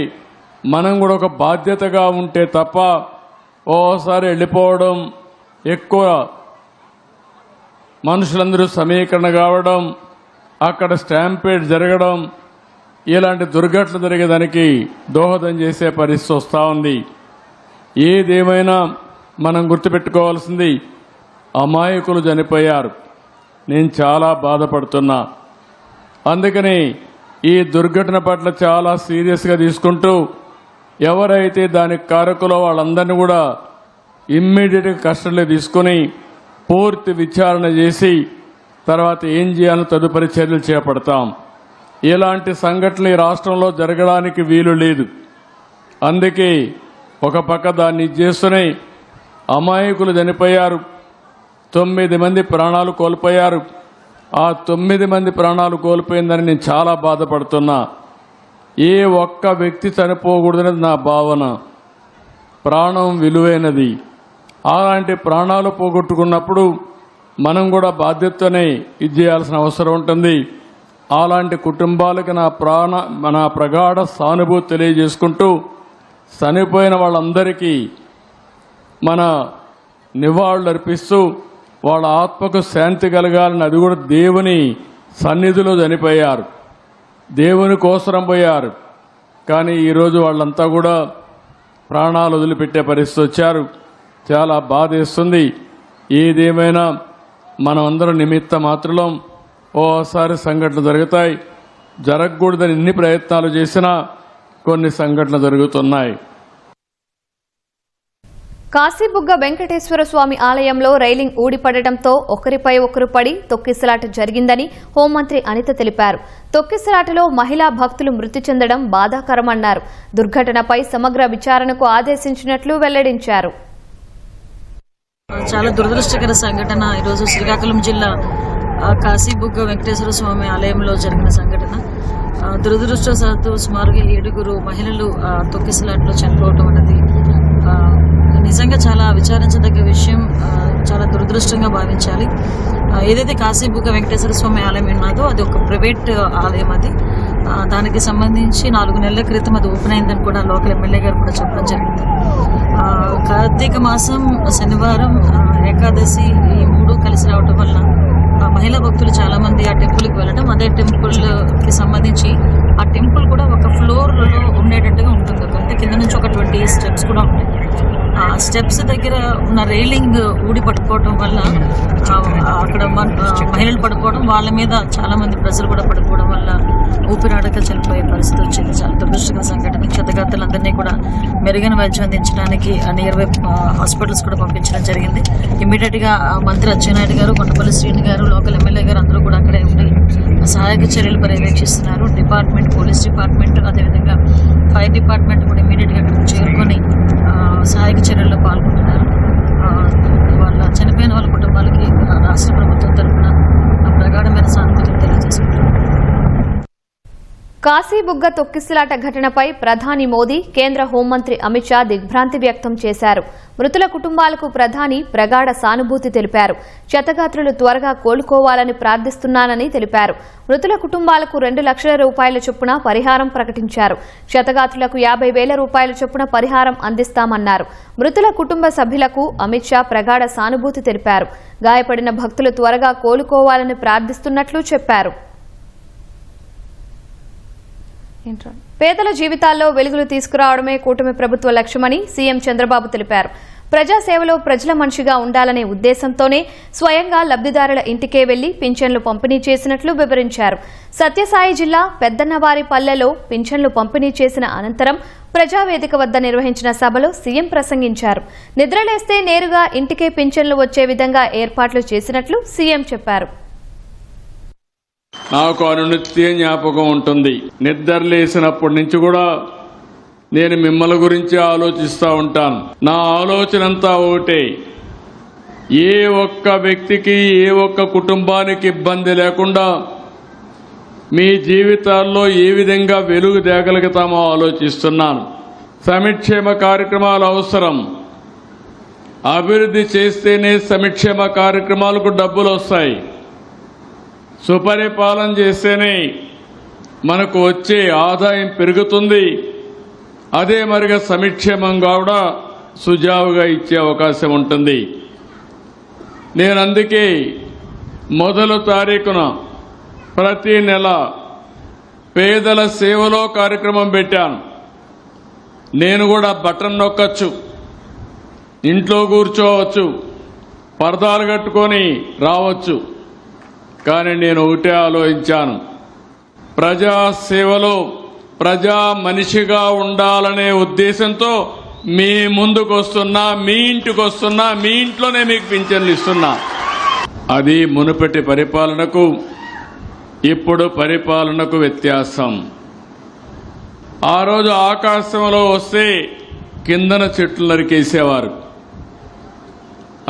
మనం కూడా ఒక బాధ్యతగా ఉంటే తప్ప ఓసారి వెళ్ళిపోవడం, ఎక్కువ మనుషులందరూ సమీకరణ కావడం, అక్కడ స్టాంపేడ్ జరగడం, ఇలాంటి దుర్ఘటనలు జరిగేదానికి దోహదం చేసే పరిస్థితి వస్తూ ఉంది. ఏదేమైనా మనం గుర్తుపెట్టుకోవాల్సింది, అమాయకులు చనిపోయారు. నేను చాలా బాధపడుతున్నా. అందుకని ఈ దుర్ఘటన పట్ల చాలా సీరియస్గా తీసుకుంటూ ఎవరైతే దానికి కారకులో వాళ్ళందరినీ కూడా ఇమ్మీడియట్గా కస్టడీలో తీసుకుని పూర్తి విచారణ చేసి తర్వాత ఏం చేయాలో తదుపరి చర్యలు చేపడతాం. ఇలాంటి సంఘటనలు ఈ రాష్ట్రంలో జరగడానికి వీలు లేదు. అందుకే ఒక పక్క దాన్ని చేస్తూనే అమాయకులు చనిపోయారు. 9 మంది ప్రాణాలు కోల్పోయారు. ఆ 9 మంది ప్రాణాలు కోల్పోయిందని నేను చాలా బాధపడుతున్నా. ఏ ఒక్క వ్యక్తి చనిపోకూడదనేది నా భావన. ప్రాణం విలువైనది. అలాంటి ప్రాణాలు పోగొట్టుకున్నప్పుడు మనం కూడా బాధ్యతనే ఇది చేయాల్సిన అవసరం ఉంటుంది. అలాంటి కుటుంబాలకు నా ప్రగాఢ సానుభూతి తెలియజేసుకుంటూ చనిపోయిన వాళ్ళందరికీ మన నివాళులు అర్పిస్తూ వాళ్ళ ఆత్మకు శాంతి కలగాలని, అది కూడా దేవుని సన్నిధిలో చనిపోయారు, దేవుని కోసరం పోయారు. కానీ ఈరోజు వాళ్ళంతా కూడా ప్రాణాలు వదిలిపెట్టే పరిస్థితి వచ్చారు. చాలా బాధేస్తుంది. ఏదేమైనా మనమందరం నిమిత్త మాత్రులం. ఓసారి సంఘటనలు జరుగుతాయి. జరగకూడదని ఎన్ని ప్రయత్నాలు చేసినా కొన్ని సంఘటనలు జరుగుతున్నాయి. కాశీబుగ్గ వెంకటేశ్వర స్వామి ఆలయంలో రైలింగ్ ఊడిపడటంతో ఒకరిపై ఒకరు పడి తొక్కిసలాట జరిగిందని హోంమంత్రి అనిత తెలిపారు. తొక్కిసలాటలో మహిళా భక్తులు మృతి చెందడం బాధాకరమన్నారు. దుర్ఘటనపై సమగ్ర విచారణకు ఆదేశించినట్లు వెల్లడించారు. చాలా దురదృష్టకర సంఘటన ఈరోజు శ్రీకాకుళం జిల్లా కాశీబుగ్గ వెంకటేశ్వర స్వామి ఆలయంలో జరిగిన సంఘటన. దురదృష్టవశాత్తు సుమారుగా 7 మహిళలు తొక్కిసలాట్లో చనిపోవటం అనేది నిజంగా చాలా విచారించదగ్గ విషయం. చాలా దురదృష్టంగా భావించాలి. ఏదైతే కాశీబుగ్గ వెంకటేశ్వర స్వామి ఆలయం ఉన్నదో అది ఒక ప్రైవేట్ ఆలయం. అది దానికి సంబంధించి 4 నెలల క్రితం అది ఓపెన్ అయిందని కూడా లోకల్ ఎమ్మెల్యే గారు కూడా చెప్పడం జరిగింది. కార్తీక మాసం శనివారం ఏకాదశి ఈ 3 కలిసి రావటం వల్ల మహిళా భక్తులు చాలా మంది ఆ టెంపుల్కి వెళ్ళడం, అదే టెంపుల్కి సంబంధించి ఆ టెంపుల్ కూడా ఒక ఫ్లోర్లో ఉండేటట్టుగా ఉంటుంది. అంటే కింద నుంచి ఒక 20 స్టెప్స్ కూడా ఉంటాయి. ఆ స్టెప్స్ దగ్గర ఉన్న రైలింగ్ ఊడి పడిపోవడం వల్ల అక్కడ మహిళలు పడిపోవడం, వాళ్ళ మీద చాలా మంది ప్రజలు కూడా పడిపోవడం వల్ల ఊపిరాడక చనిపోయే పరిస్థితి వచ్చింది. చాలా దురదృష్టకర సంఘటన. క్షతగాత్రులందరినీ కూడా మెరుగైన వైద్యం అందించడానికి నియర్ బై హాస్పిటల్స్ కూడా పంపించడం జరిగింది. ఇమ్మీడియట్గా మంత్రి అచ్చెన్నాయుడు గారు, కొండపల్లి శ్రీని గారు, లోకల్ ఎమ్మెల్యే గారు అందరూ కూడా అక్కడే ఉండి సహాయక చర్యలు పర్యవేక్షిస్తున్నారు. డిపార్ట్మెంట్, పోలీస్ డిపార్ట్మెంట్, అదేవిధంగా ఫైర్ డిపార్ట్మెంట్ కూడా ఇమ్మీడియట్గా అక్కడికి చేరుకొని సహాయక చర్యల్లో పాల్గొంటున్నారు. వాళ్ళ చనిపోయిన వాళ్ళ కుటుంబాలకి రాష్ట్ర ప్రభుత్వం తరఫున ప్రగాఢమైన సానుభూతిని తెలియజేసుకుంటున్నారు. కాశీబుగ్గ తొక్కిసలాట ఘటనపై ప్రధాని మోదీ, కేంద్ర హోంమంత్రి అమిత్ షా దిగ్భ్రాంతి వ్యక్తం చేశారు. మృతుల కుటుంబాలకు ప్రధాని ప్రగాఢ సానుభూతి తెలిపారు. క్షతగాత్రులు త్వరగా కోలుకోవాలని ప్రార్థిస్తున్నానని తెలిపారు. మృతుల కుటుంబాలకు 2 లక్షల రూపాయల చొప్పున పరిహారం ప్రకటించారు. క్షతగాత్రులకు 50,000 రూపాయల చొప్పున పరిహారం అందిస్తామన్నారు. మృతుల కుటుంబ సభ్యులకు అమిత్ షా ప్రగాఢ సానుభూతి తెలిపారు. గాయపడిన భక్తులు త్వరగా కోలుకోవాలని ప్రార్థిస్తున్నట్లు చెప్పారు. పేదల జీవితాల్లో వెలుగులు తీసుకురావడమే కూటమి ప్రభుత్వ లక్ష్యమని సీఎం చంద్రబాబు తెలిపారు. ప్రజాసేవలో ప్రజల మనిషిగా ఉండాలనే ఉద్దేశంతోనే స్వయంగా లబ్ధిదారుల ఇంటికే వెళ్లి పింఛన్లు పంపిణీ చేసినట్లు వివరించారు. సత్యసాయి జిల్లా పెద్దన్నవారిపల్లెలో పింఛన్లు పంపిణీ చేసిన అనంతరం ప్రజావేదిక వద్ద నిర్వహించిన సభలో సీఎం ప్రసంగించారు. నిద్రలేస్తే నేరుగా ఇంటికే పింఛన్లు వచ్చే విధంగా ఏర్పాట్లు చేసినట్లు సీఎం చెప్పారు. నాకు అనునిత్యం జ్ఞాపకం ఉంటుంది. నిద్ర లేసినప్పటి నుంచి కూడా నేను మిమ్మల్ని గురించి ఆలోచిస్తూ ఉంటాను. నా ఆలోచన అంతా ఒకటే, ఏ ఒక్క వ్యక్తికి, ఏ ఒక్క కుటుంబానికి ఇబ్బంది లేకుండా మీ జీవితాల్లో ఏ విధంగా వెలుగు తేగలుగుతామో ఆలోచిస్తున్నాను. సంక్షేమ కార్యక్రమాలు అవసరం. అభివృద్ధి చేస్తేనే సంక్షేమ కార్యక్రమాలకు డబ్బులు వస్తాయి. సుపరిపాలన చేస్తేనే మనకు వచ్చే ఆదాయం పెరుగుతుంది. అదే మరిగా సంక్షేమంగా కూడా సుజావుగా ఇచ్చే అవకాశం ఉంటుంది. నేను అందుకే 1వ తారీఖున ప్రతి నెల పేదల సేవలో కార్యక్రమం పెట్టాను. నేను కూడా బటన్ నొక్కచ్చు, ఇంట్లో కూర్చోవచ్చు, పరదాలు కట్టుకొని రావచ్చు. కానీ నేను ఒకటే ఆలోచించాను, ప్రజాసేవలో ప్రజా మనిషిగా ఉండాలనే ఉద్దేశంతో మీ ముందుకు వస్తున్నా, మీ ఇంటికి వస్తున్నా, మీ ఇంట్లోనే మీకు పింఛన్లు ఇస్తున్నా. అది మునుపటి పరిపాలనకు ఇప్పుడు పరిపాలనకు వ్యత్యాసం. ఆ రోజు ఆకాశంలో వస్తే కిందన చెట్లు నరికేసేవారు.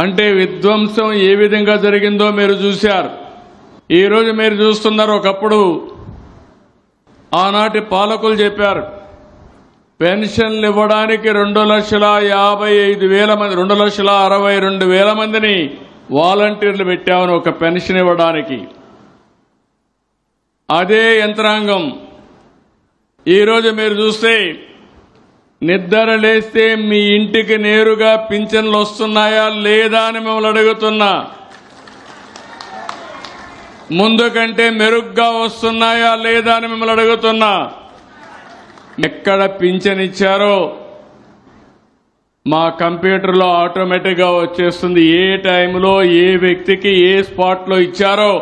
అంటే విధ్వంసం ఏ విధంగా జరిగిందో మీరు చూశారు. ఈరోజు మీరు చూస్తున్నారు. ఒకప్పుడు ఆనాటి పాలకులు చెప్పారు, పెన్షన్లు ఇవ్వడానికి 2,55,000 మంది, 2,62,000 మందిని వాలంటీర్లు పెట్టామని ఒక పెన్షన్ ఇవ్వడానికి. అదే యంత్రాంగం ఈరోజు మీరు చూస్తే నిద్ర లేస్తే మీ ఇంటికి నేరుగా పింఛన్లు వస్తున్నాయా లేదా అని మిమ్మల్ని అడుగుతున్నా. ముందు కంటే మెరుగ్గా వస్తున్నాయా లేదా అని మిమ్మల్ని అడుగుతున్నా. ఎక్కడ పింఛన్ ఇచ్చారో మా కంప్యూటర్లో ఆటోమేటిక్గా వచ్చేస్తుంది. ఏ టైంలో ఏ వ్యక్తికి ఏ స్పాట్లో ఇచ్చారో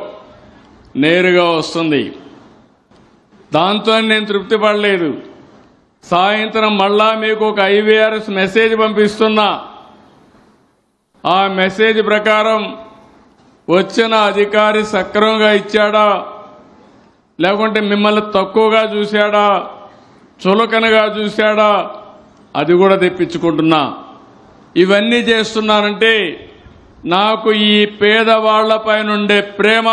నేరుగా వస్తుంది. దాంతో నేను తృప్తి పడలేదు. సాయంత్రం మళ్ళా మీకు ఒక IVRS మెసేజ్ పంపిస్తున్నా. ఆ మెసేజ్ ప్రకారం వచ్చిన అధికారి సక్రమంగా ఇచ్చాడా, లేకుంటే మిమ్మల్ని తక్కువగా చూశాడా, చులకనగా చూశాడా, అది కూడా తెప్పించుకుంటున్నా. ఇవన్నీ చేస్తున్నానంటే నాకు ఈ పేదవాళ్లపైన ఉండే ప్రేమ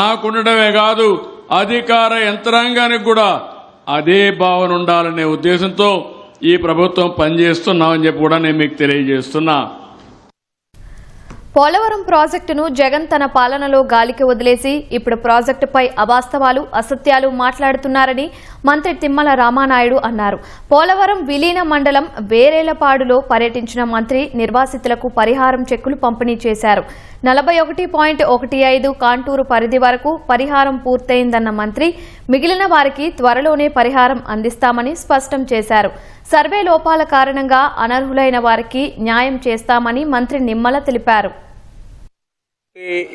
నాకుండడమే కాదు, అధికార యంత్రాంగానికి కూడా అదే భావన ఉండాలనే ఉద్దేశంతో ఈ ప్రభుత్వం పనిచేస్తున్నామని చెప్పి కూడా నేను మీకు తెలియజేస్తున్నా. పోలవరం ప్రాజెక్టును జగన్ తన పాలనలో గాలికి వదిలేసి ఇప్పుడు ప్రాజెక్టుపై అవాస్తవాలు, అసత్యాలు మాట్లాడుతున్నారని మంత్రి తిమ్మల రామానాయుడు అన్నారు. పోలవరం విలీన మండలం వేరేలపాడులో పర్యటించిన మంత్రి నిర్వాసితులకు పరిహారం చెక్కులు పంపిణీ చేశారు. 41.15 కాంటూరు పరిధి వరకు పరిహారం పూర్తయిందన్న మంత్రి మిగిలిన వారికి త్వరలోనే పరిహారం అందిస్తామని స్పష్టం చేశారు. సర్వే లోపాల కారణంగా అనర్హులైన వారికి న్యాయం చేస్తామని మంత్రి నిమ్మల తెలిపారు.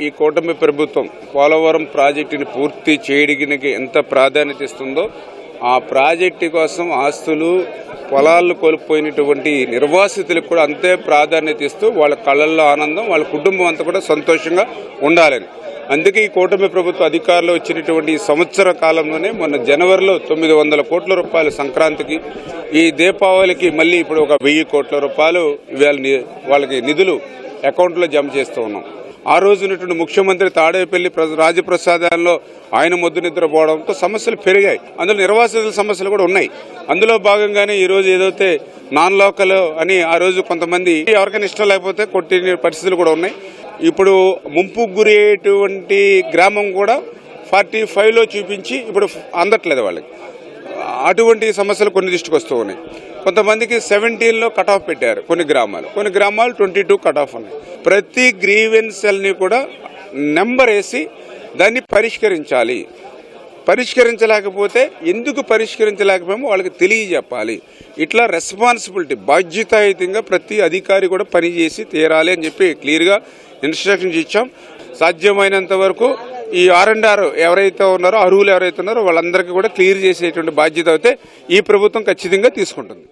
ఈ కూటమి ప్రభుత్వం పోలవరం ప్రాజెక్టుని పూర్తి చేయడానికి ఎంత ప్రాధాన్యత ఇస్తుందో, ఆ ప్రాజెక్టు కోసం ఆస్తులు పొలాలను కోల్పోయినటువంటి నిర్వాసితులకు కూడా అంతే ప్రాధాన్యత ఇస్తూ వాళ్ళ కళ్ళల్లో ఆనందం, వాళ్ళ కుటుంబం అంతా కూడా సంతోషంగా ఉండాలని. అందుకే ఈ కూటమి ప్రభుత్వ అధికారులు వచ్చినటువంటి ఈ సంవత్సర కాలంలోనే మొన్న జనవరిలో 900 కోట్ల రూపాయలు సంక్రాంతికి, ఈ దీపావళికి మళ్ళీ ఇప్పుడు ఒక 1000 కోట్ల రూపాయలు వాళ్ళకి నిధులు అకౌంట్లో జమ చేస్తూ ఉన్నాం. ఆ రోజునటువంటి ముఖ్యమంత్రి తాడేపల్లి రాజప్రసాదాల్లో ఆయన మొద్దు నిద్రపోవడంతో సమస్యలు పెరిగాయి. అందులో నిర్వాసితుల సమస్యలు కూడా ఉన్నాయి. అందులో భాగంగానే ఈ రోజు ఏదైతే నాన్ లోకల్ అని ఆ రోజు కొంతమంది ఎవరికైనా ఇష్టం లేకపోతే కొట్టిన పరిస్థితులు కూడా ఉన్నాయి. ఇప్పుడు ముంపుకు గురి అయ్యేటువంటి గ్రామం కూడా 45లో చూపించి ఇప్పుడు అందట్లేదు వాళ్ళకి. అటువంటి సమస్యలు కొన్ని దృష్టికి వస్తూ ఉన్నాయి. కొంతమందికి 17లో కట్ ఆఫ్ పెట్టారు. కొన్ని గ్రామాలు 22 కట్ ఆఫ్ ఉన్నాయి. ప్రతి గ్రీవెన్స్ని కూడా నెంబర్ వేసి దాన్ని పరిష్కరించాలి. పరిష్కరించలేకపోతే ఎందుకు పరిష్కరించలేకపోయామో వాళ్ళకి తెలియజెప్పాలి. ఇట్లా రెస్పాన్సిబిలిటీ బాధ్యతాయుతంగా ప్రతి అధికారి కూడా పనిచేసి తీరాలి అని చెప్పి క్లియర్గా ఇన్స్ట్రక్షన్స్ ఇచ్చాం. సాధ్యమైనంత వరకు ఈ R&R ఎవరైతే ఉన్నారో, అర్హులు ఎవరైతే ఉన్నారో వాళ్ళందరికీ కూడా క్లియర్ చేసేటువంటి బాధ్యత అయితే ఈ ప్రభుత్వం ఖచ్చితంగా తీసుకుంటుంది.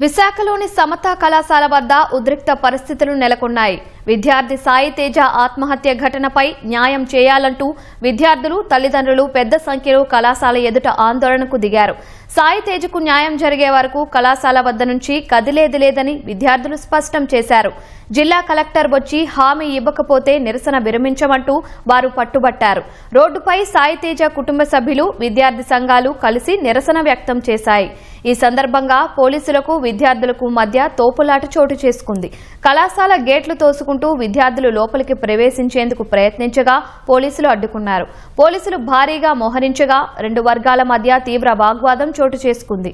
విశాఖలోని సమతా కళాశాల వద్ద ఉద్రిక్త పరిస్థితులు నెలకొన్నాయి. విద్యార్థి సాయి తేజ ఆత్మహత్య ఘటనపై న్యాయం చేయాలంటూ విద్యార్థులు, తల్లిదండ్రులు పెద్ద సంఖ్యలో కళాశాల ఎదుట ఆందోళనకు దిగారు. సాయి తేజకు న్యాయం జరిగే వరకు కళాశాల వద్ద నుంచి కదిలేది లేదని విద్యార్థులు స్పష్టం చేశారు. జిల్లా కలెక్టర్ వచ్చి హామీ ఇవ్వకపోతే నిరసన విరమించమంటూ వారు పట్టుబట్టారు. రోడ్డుపై సాయి తేజ కుటుంబ సభ్యులు, విద్యార్థి సంఘాలు కలిసి నిరసన వ్యక్తం చేశాయి. ఈ సందర్భంగా పోలీసులకు, విద్యార్థులకు మధ్య తోపులాట చోటు చేసుకుంది. కళాశాల గేట్లు తోసుకుంటూ విద్యార్థులు లోపలికి ప్రవేశించేందుకు ప్రయత్నించగా పోలీసులు అడ్డుకున్నారు. పోలీసులు భారీగా మోహరించగా 2 వర్గాల మధ్య తీవ్ర వాగ్వాదం చోటు చేసుకుంది.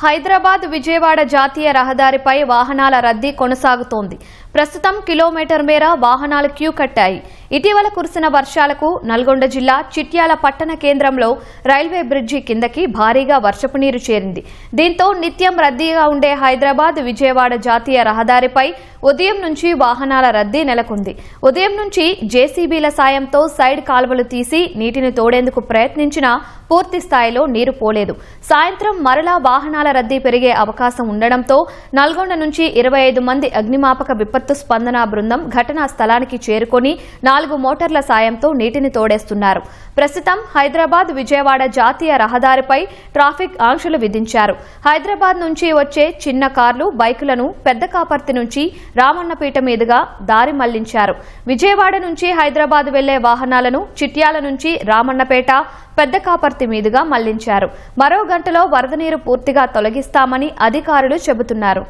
హైదరాబాద్ విజయవాడ జాతీయ రహదారిపై వాహనాల రద్దీ కొనసాగుతోంది. ప్రస్తుతం కిలోమీటర్ మేర వాహనాలు క్యూ కట్టాయి. ఇటీవల కురిసిన వర్షాలకు నల్గొండ జిల్లా చిట్యాల పట్టణ కేంద్రంలో రైల్వే బ్రిడ్జి కిందకి భారీగా వర్షపు నీరు చేరింది. దీంతో నిత్యం రద్దీగా ఉండే హైదరాబాద్ విజయవాడ జాతీయ రహదారిపై ఉదయం నుంచి వాహనాల రద్దీ నెలకొంది. ఉదయం నుంచి జేసీబీల సాయంతో సైడ్ కాల్వలు తీసి నీటిని తోడేందుకు ప్రయత్నించినా పూర్తి స్థాయిలో నీరు పోలేదు. సాయంత్రం మరలా వాహనాల రద్దీ పెరిగే అవకాశం ఉండడంతో నల్గొండ నుంచి 25 మంది అగ్నిమాపక విపత్తు విపత్తు స్పందన బృందం ఘటనా స్థలానికి చేరుకొని 4 మోటార్ల సాయంతో నీటిని తోడేస్తున్నారు. ప్రస్తుతం హైదరాబాద్ విజయవాడ జాతీయ రహదారిపై ట్రాఫిక్ ఆంక్షలు విధించారు. హైదరాబాద్ నుంచి వచ్చే చిన్న కార్లు, బైకులను పెద్ద కాపర్తి నుంచి రామన్నపేట మీదుగా దారి మళ్లించారు. విజయవాడ నుంచి హైదరాబాద్ వెళ్లే వాహనాలను చిట్యాల నుంచి రామన్నపేట, పెద్ద కాపర్తి మీదుగా మళ్లించారు. మరో గంటలో వరద నీరు పూర్తిగా తొలగిస్తామని అధికారులు చెబుతున్నారు.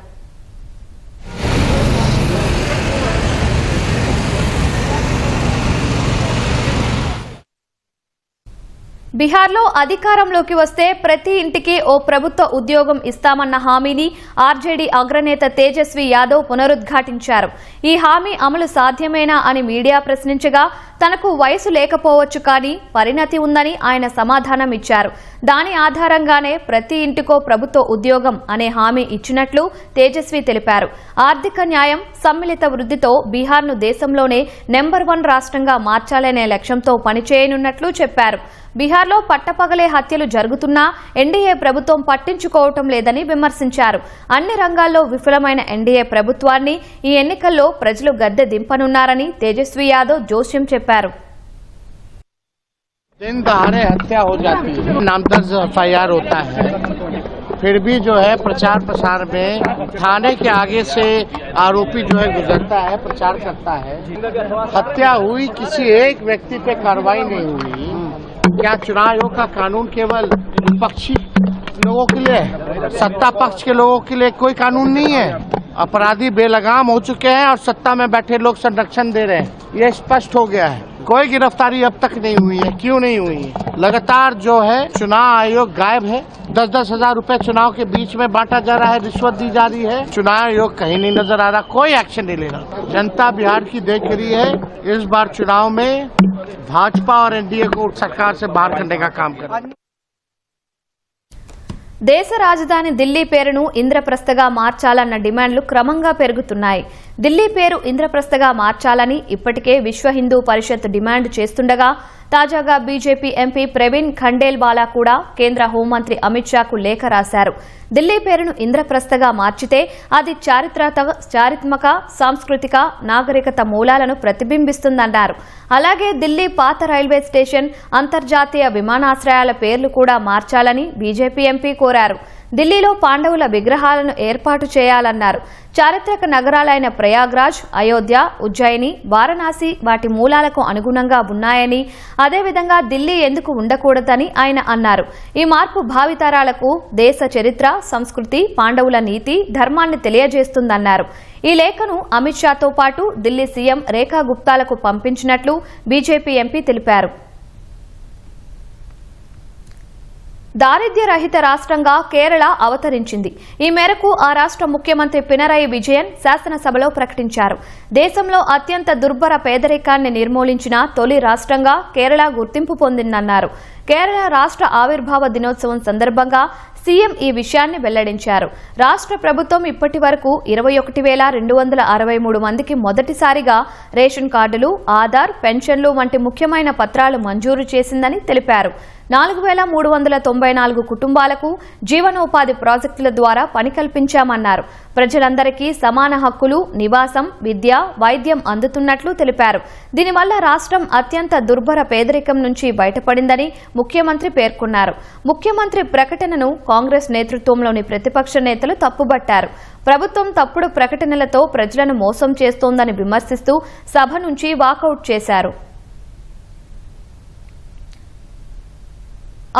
బీహార్లో అధికారంలోకి వస్తే ప్రతి ఇంటికి ఓ ప్రభుత్వ ఉద్యోగం ఇస్తామన్న హామీని ఆర్జేడీ అగ్రనేత తేజస్వి యాదవ్ పునరుద్ఘాటించారు. ఈ హామీ అమలు సాధ్యమేనా అని మీడియా ప్రశ్నించగా తనకు వయసు లేకపోవచ్చు కానీ పరిణతి ఉందని ఆయన సమాధానం ఇచ్చారు. దాని ఆధారంగానే ప్రతి ఇంటికో ప్రభుత్వ ఉద్యోగం అనే హామీ ఇచ్చినట్లు తేజస్వి తెలిపారు. ఆర్థిక న్యాయం, సమ్మిళిత వృద్ధితో బీహార్ను దేశంలోనే నెంబర్ 1 రాష్ట్రంగా మార్చాలనే లక్ష్యంతో పనిచేయనున్నట్లు చెప్పారు. బీహార్లో పట్టపగలే హత్యలు జరుగుతున్నా ఎన్డీఏ ప్రభుత్వం పట్టించుకోవటం లేదని విమర్శించారు. అన్ని రంగాల్లో విఫలమైన ఎన్డీఏ ప్రభుత్వాన్ని ఈ ఎన్నికల్లో ప్రజలు గద్దె దింపనున్నారని తేజస్వి యాదవ్ జోస్యం చెప్పారు. दिन दहाड़े हत्या हो जाती है, नामदर्ज FIR होता है, फिर भी जो है प्रचार प्रसार में थाने के आगे से आरोपी जो है गुजरता है, प्रचार करता है. हत्या हुई, किसी एक व्यक्ति पे कार्रवाई नहीं हुई. क्या चुनाव आयोग का कानून केवल विपक्षी लोगों के लिए, सत्ता पक्ष के लोगों के लिए कोई कानून नहीं है? अपराधी बेलगाम हो चुके हैं और सत्ता में बैठे लोग संरक्षण दे रहे हैं. ये स्पष्ट हो गया है. कोई गिरफ्तारी अब तक नहीं हुई है. क्यों नहीं हुई है? लगातार जो है चुनाव आयोग गायब है. 10-10 हजार रुपए चुनाव के बीच में बांटा जा रहा है, रिश्वत दी जा रही है. चुनाव आयोग कहीं नहीं नजर आ रहा, कोई एक्शन नहीं ले रहा. जनता बिहार की देख रही है. इस बार चुनाव में भाजपा और एनडीए को सरकार से बाहर करने का काम कर रही है. దేశ రాజధాని ఢిల్లీ పేరును ఇంద్రప్రస్థగా మార్చాలన్న డిమాండ్లు క్రమంగా పెరుగుతున్నాయి. ఢిల్లీ పేరు ఇంద్రప్రస్థగా మార్చాలని ఇప్పటికే విశ్వ హిందూ పరిషత్ డిమాండ్ చేస్తుండగా తాజాగా బీజేపీ ఎంపీ ప్రవీణ్ ఖండేల్వాలా కూడా కేంద్ర హోంమంత్రి అమిత్ షాకు లేఖ రాశారు. ఢిల్లీ పేరును ఇంద్రప్రస్థగా మార్చితే అది చారిత్మక, సాంస్కృతిక, నాగరికత మూలాలను ప్రతిబింబిస్తుందన్నారు. అలాగే ఢిల్లీ పాత రైల్వే స్టేషన్, అంతర్జాతీయ విమానాశ్రయాల పేర్లు కూడా మార్చాలని బీజేపీ ఎంపీ కోరారు. ఢిల్లీలో పాండవుల విగ్రహాలను ఏర్పాటు చేయాలన్నారు. చారిత్రక నగరాలైన ప్రయాగ్రాజ్, అయోధ్య, ఉజ్జయిని, వారణాసి వాటి మూలాలకు అనుగుణంగా ఉన్నాయని, అదేవిధంగా ఢిల్లీ ఎందుకు ఉండకూడదని ఆయన అన్నారు. ఈ మార్పు భావితరాలకు దేశ చరిత్ర, సంస్కృతి, పాండవుల నీతి, ధర్మాన్ని తెలియజేస్తుందన్నారు. ఈ లేఖను అమిత్ షాతో పాటు ఢిల్లీ సీఎం రేఖా గుప్తాలకు పంపించినట్లు బీజేపీ ఎంపీ తెలిపారు. దారిద్ర్య రహిత రాష్ట్రంగా కేరళ అవతరించింది. ఈ మేరకు ఆ రాష్ట్ర ముఖ్యమంత్రి పినరయి విజయన్ శాసనసభలో ప్రకటించారు. దేశంలో అత్యంత దుర్భర పేదరికాన్ని నిర్మూలించిన తొలి రాష్ట్రంగా కేరళ గుర్తింపు పొందిందన్నారు. కేరళ రాష్ట్ర ఆవిర్భావ దినోత్సవం సందర్భంగా సీఎం ఈ విషయాన్ని వెల్లడించారు. రాష్ట్ర ప్రభుత్వం ఇప్పటి వరకు 21,263 మందికి మొదటిసారిగా రేషన్ కార్డులు, ఆధార్, పెన్షన్లు వంటి ముఖ్యమైన పత్రాలు మంజూరు చేసిందని తెలిపారు. 4,394 కుటుంబాలకు జీవనోపాధి ప్రాజెక్టుల ద్వారా పని కల్పించామన్నారు. ప్రజలందరికీ సమాన హక్కులు, నివాసం, విద్య, వైద్యం అందుతున్నట్లు తెలిపారు. దీనివల్ల రాష్ట్రం అత్యంత దుర్భర పేదరికం నుంచి బయటపడిందని ముఖ్యమంత్రి పేర్కొన్నారు. ముఖ్యమంత్రి ప్రకటనను కాంగ్రెస్ నేతృత్వంలోని ప్రతిపక్ష నేతలు తప్పుబట్టారు. ప్రభుత్వం తప్పుడు ప్రకటనలతో ప్రజలను మోసం చేస్తోందని విమర్శిస్తూ సభ నుంచి వాకౌట్ చేశారు.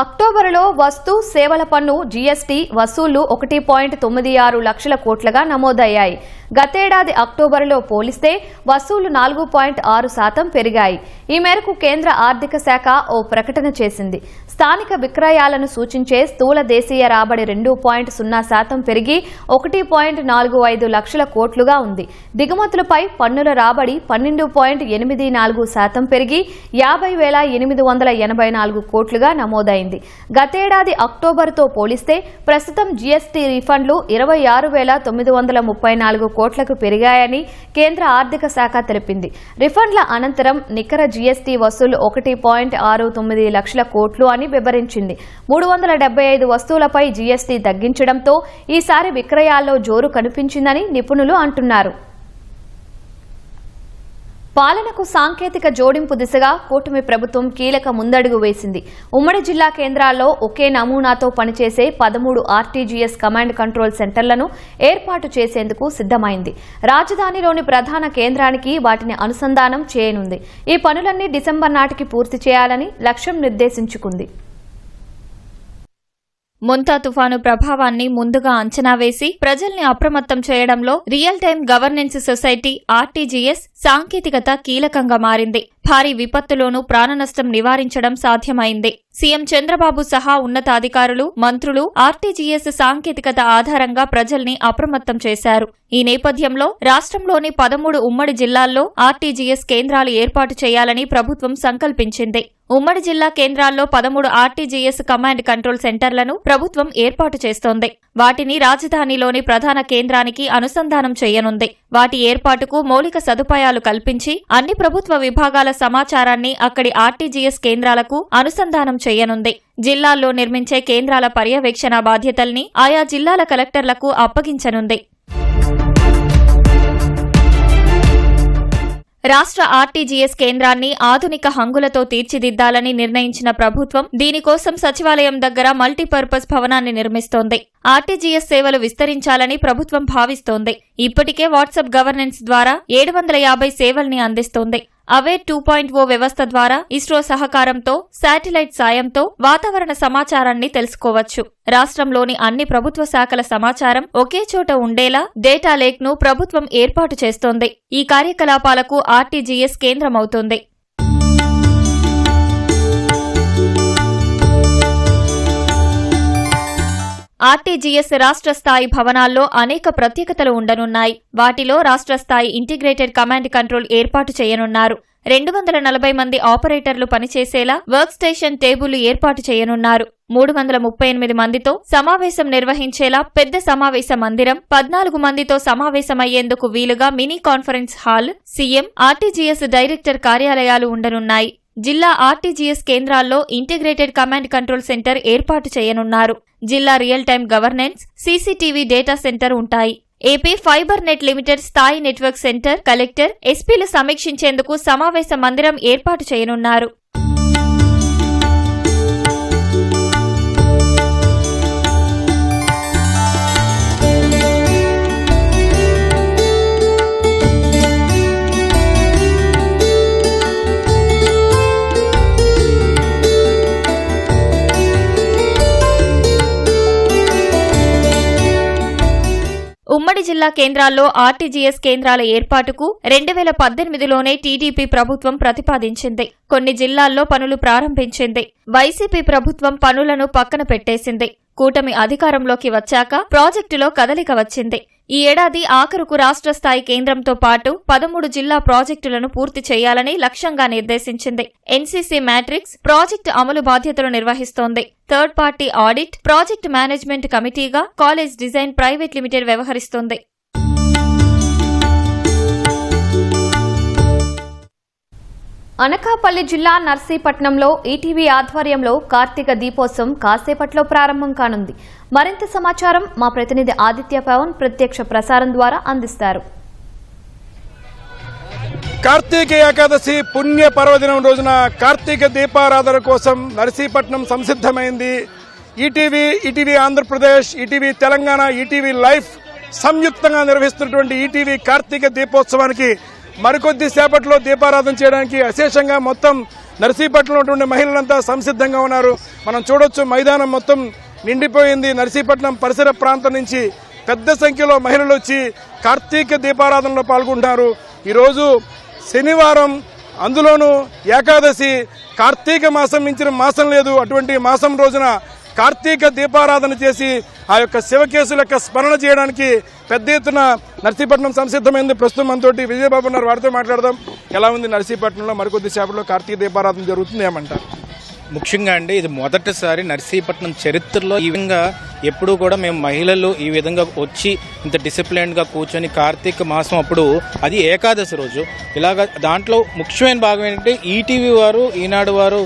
అక్టోబరులో వస్తు సేవల పన్ను జీఎస్టీ వసూళ్లు 1.96 లక్షల కోట్లుగా నమోదయ్యాయి. గతేడాది అక్టోబరులో పోలిస్తే వసూళ్లు 4.6% పెరిగాయి. ఈ మేరకు కేంద్ర ఆర్థిక శాఖ ఓ ప్రకటన చేసింది. స్థానిక విక్రయాలను సూచించే స్థూల దేశీయ రాబడి 2.0% పెరిగి 1.45 లక్షల కోట్లుగా ఉంది. దిగుమతులపై పన్నుల రాబడి 12.84% పెరిగి 50,884 కోట్లుగా నమోదైంది. గతేడాది అక్టోబర్తో పోలిస్తే ప్రస్తుతం జీఎస్టీ రీఫండ్లు 26,934 కోట్లకు పెరిగాయని కేంద్ర ఆర్థిక శాఖ తెలిపింది. రిఫండ్ల అనంతరం నికర జీఎస్టీ వసూలు 1.69 లక్షల కోట్లు అని వివరించింది. 375 వస్తువులపై జీఎస్టీ తగ్గించడంతో ఈసారి విక్రయాల్లో జోరు కనిపించిందని నిపుణులు అంటున్నారు. పాలనకు సాంకేతిక జోడింపు దిశగా కూటమి ప్రభుత్వం కీలక ముందడుగు వేసింది. ఉమ్మడి జిల్లా కేంద్రాల్లో ఒకే నమూనాతో పనిచేసే 13 ఆర్టీజీఎస్ కమాండ్ కంట్రోల్ సెంటర్లను ఏర్పాటు చేసేందుకు సిద్దమైంది. రాజధానిలోని ప్రధాన కేంద్రానికి వాటిని అనుసంధానం చేయనుంది. ఈ పనులన్నీ డిసెంబర్ నాటికి పూర్తి చేయాలని లక్ష్యం నిర్దేశించుకుంది. మొంతా తుఫాను ప్రభావాన్ని ముందుగా అంచనా వేసి ప్రజల్ని అప్రమత్తం చేయడంలో real time governance society RTGS సాంకేతికత కీలకంగా మారింది. భారీ విపత్తులోనూ ప్రాణనష్టం నివారించడం సాధ్యమైంది. సీఎం చంద్రబాబు సహా ఉన్నతాధికారులు, మంత్రులు ఆర్టీజీఎస్ సాంకేతికత ఆధారంగా ప్రజల్ని అప్రమత్తం చేశారు. ఈ నేపథ్యంలో రాష్ట్రంలోని 13 ఉమ్మడి జిల్లాల్లో ఆర్టీజీఎస్ కేంద్రాలు ఏర్పాటు చేయాలని ప్రభుత్వం సంకల్పించింది. ఉమ్మడి జిల్లా కేంద్రాల్లో 13 ఆర్టీజీఎస్ కమాండ్ కంట్రోల్ సెంటర్లను ప్రభుత్వం ఏర్పాటు చేస్తోంది. వాటిని రాజధానిలోని ప్రధాన కేంద్రానికి అనుసంధానం చేయనుంది. వాటి ఏర్పాటుకు మౌలిక సదుపాయాలు కల్పించి అన్ని ప్రభుత్వ విభాగాల సమాచారాన్ని అక్కడి ఆర్టీజీఎస్ కేంద్రాలకు అనుసంధానం చేయనుంది. జిల్లాల్లో నిర్మించే కేంద్రాల పర్యవేక్షణ బాధ్యతల్ని ఆయా జిల్లాల కలెక్టర్లకు అప్పగించనుంది. రాష్ట్ర ఆర్టీజీఎస్ కేంద్రాన్ని ఆధునిక హంగులతో తీర్చిదిద్దాలని నిర్ణయించిన ప్రభుత్వం దీనికోసం సచివాలయం దగ్గర మల్టీపర్పస్ భవనాన్ని నిర్మిస్తోంది. ఆర్టీజీఎస్ సేవలు విస్తరించాలని ప్రభుత్వం భావిస్తోంది. ఇప్పటికే వాట్సాప్ గవర్నెన్స్ ద్వారా 750 సేవల్ని అందిస్తోంది. అవేర్ 2.0 వ్యవస్థ ద్వారా ఇస్రో సహకారంతో శాటిలైట్ సాయంతో వాతావరణ సమాచారాన్ని తెలుసుకోవచ్చు. రాష్ట్రంలోని అన్ని ప్రభుత్వ శాఖల సమాచారం ఒకే చోట ఉండేలా డేటా లేక్ ను ప్రభుత్వం ఏర్పాటు చేస్తోంది. ఈ కార్యకలాపాలకు ఆర్టీజీఎస్ కేంద్రమవుతోంది. ఆర్టీజీఎస్ రాష్ట్ర స్థాయి భవనాల్లో అనేక ప్రత్యేకతలు ఉండనున్నాయి. వాటిలో రాష్ట్ర స్థాయి ఇంటిగ్రేటెడ్ కమాండ్ కంట్రోల్ ఏర్పాటు చేయనున్నారు. 240 మంది ఆపరేటర్లు పనిచేసేలా వర్క్ స్టేషన్ టేబుల్ ఏర్పాటు చేయనున్నారు. 338 మందితో సమావేశం నిర్వహించేలా పెద్ద సమావేశ మందిరం, 14 మందితో సమావేశమయ్యేందుకు వీలుగా mini conference hall, CM, RTGS director కార్యాలయాలు ఉండనున్నాయి. జిల్లా ఆర్టీజీఎస్ కేంద్రాల్లో ఇంటిగ్రేటెడ్ కమాండ్ కంట్రోల్ సెంటర్ ఏర్పాటు చేయనున్నారు. జిల్లా real time governance, CCTV data centre ఉంటాయి. ఏపీ ఫైబర్ నెట్ లిమిటెడ్ స్థాయి నెట్వర్క్ సెంటర్, కలెక్టర్, ఎస్పీలు సమీక్షించేందుకు సమావేశ మందిరం ఏర్పాటు చేయనున్నారు. ఉమ్మడి జిల్లా కేంద్రాల్లో ఆర్టీజీఎస్ కేంద్రాల ఏర్పాటుకు 2018లోనే టీడీపీ ప్రభుత్వం ప్రతిపాదించింది. కొన్ని జిల్లాల్లో పనులు ప్రారంభించింది. వైసీపీ ప్రభుత్వం పనులను పక్కన పెట్టేసింది. కూటమి అధికారంలోకి వచ్చాక ప్రాజెక్టులో కదలిక వచ్చింది. ఈ ఏడాది ఆఖరుకు రాష్ట్ర స్థాయి కేంద్రంతో పాటు 13 జిల్లా ప్రాజెక్టులను పూర్తి చేయాలని లక్ష్యంగా నిర్దేశించింది. ఎన్సీసీ మ్యాట్రిక్స్ ప్రాజెక్టు అమలు బాధ్యతలు నిర్వహిస్తోంది. Third party audit, project management కమిటీగా కాలేజ్ డిజైన్ ప్రైవేట్ లిమిటెడ్ వ్యవహరిస్తోంది. అనకాపల్లి జిల్లా నర్సీపట్నంలో ఈటీవీ ఆధ్వర్యంలో కార్తీక దీపోత్సవం కాసేపట్లో ప్రారంభం కానుంది. మరింత సమాచారం మా ప్రతినిధి ఆదిత్య పవన్ ప్రత్యక్ష ప్రసారం ద్వారా అందిస్తారు. కార్తీక ఏకాదశి పుణ్య పర్వదినం రోజున కార్తీక దీపారాధన కోసం నర్సీపట్నం సంసిద్ధమైంది. ETV Andhra Pradesh, ETV Telangana, ETV life సంయుక్తంగా నిర్వహిస్తున్నటువంటి ఈటీవీ కార్తీక దీపోత్సవానికి మరికొద్ది సేపట్లో దీపారాధన చేయడానికి అశేషంగా మొత్తం నర్సీపట్నంలో ఉన్నటువంటి మహిళలంతా సంసిద్ధంగా ఉన్నారు. మనం చూడొచ్చు, మైదానం మొత్తం నిండిపోయింది. నర్సీపట్నం పరిసర ప్రాంతం నుంచి పెద్ద సంఖ్యలో మహిళలు వచ్చి కార్తీక దీపారాధనలో పాల్గొంటున్నారు. ఈరోజు శనివారం, అందులోనూ ఏకాదశి. కార్తీక మాసం మించిన మాసం లేదు. అటువంటి మాసం రోజున కార్తీక దీపారాధన చేసి ఆ యొక్క శివకేశుల యొక్క స్మరణ చేయడానికి పెద్ద ఎత్తున నర్సీపట్నం సంసిద్ధమైంది. ప్రస్తుతం మనతోటి విజయబాబు ఉన్నారు, వారితో మాట్లాడదాం. ఎలా ఉంది నర్సీపట్నంలో మరికొద్ది సేపట్లో కార్తీక దీపారాధన జరుగుతుంది, ఏమంటారు? ముఖ్యంగా అండి, ఇది మొదటిసారి నర్సీపట్నం చరిత్రలో ఈ విధంగా ఎప్పుడూ కూడా మేము మహిళలు ఈ విధంగా వచ్చి ఇంత డిసిప్లైన్గా కూర్చొని కార్తీక మాసం అప్పుడు అది ఏకాదశి రోజు ఇలాగ దాంట్లో ముఖ్యమైన భాగం ఏంటంటే ఈటీవీ వారు ఈనాడు వారు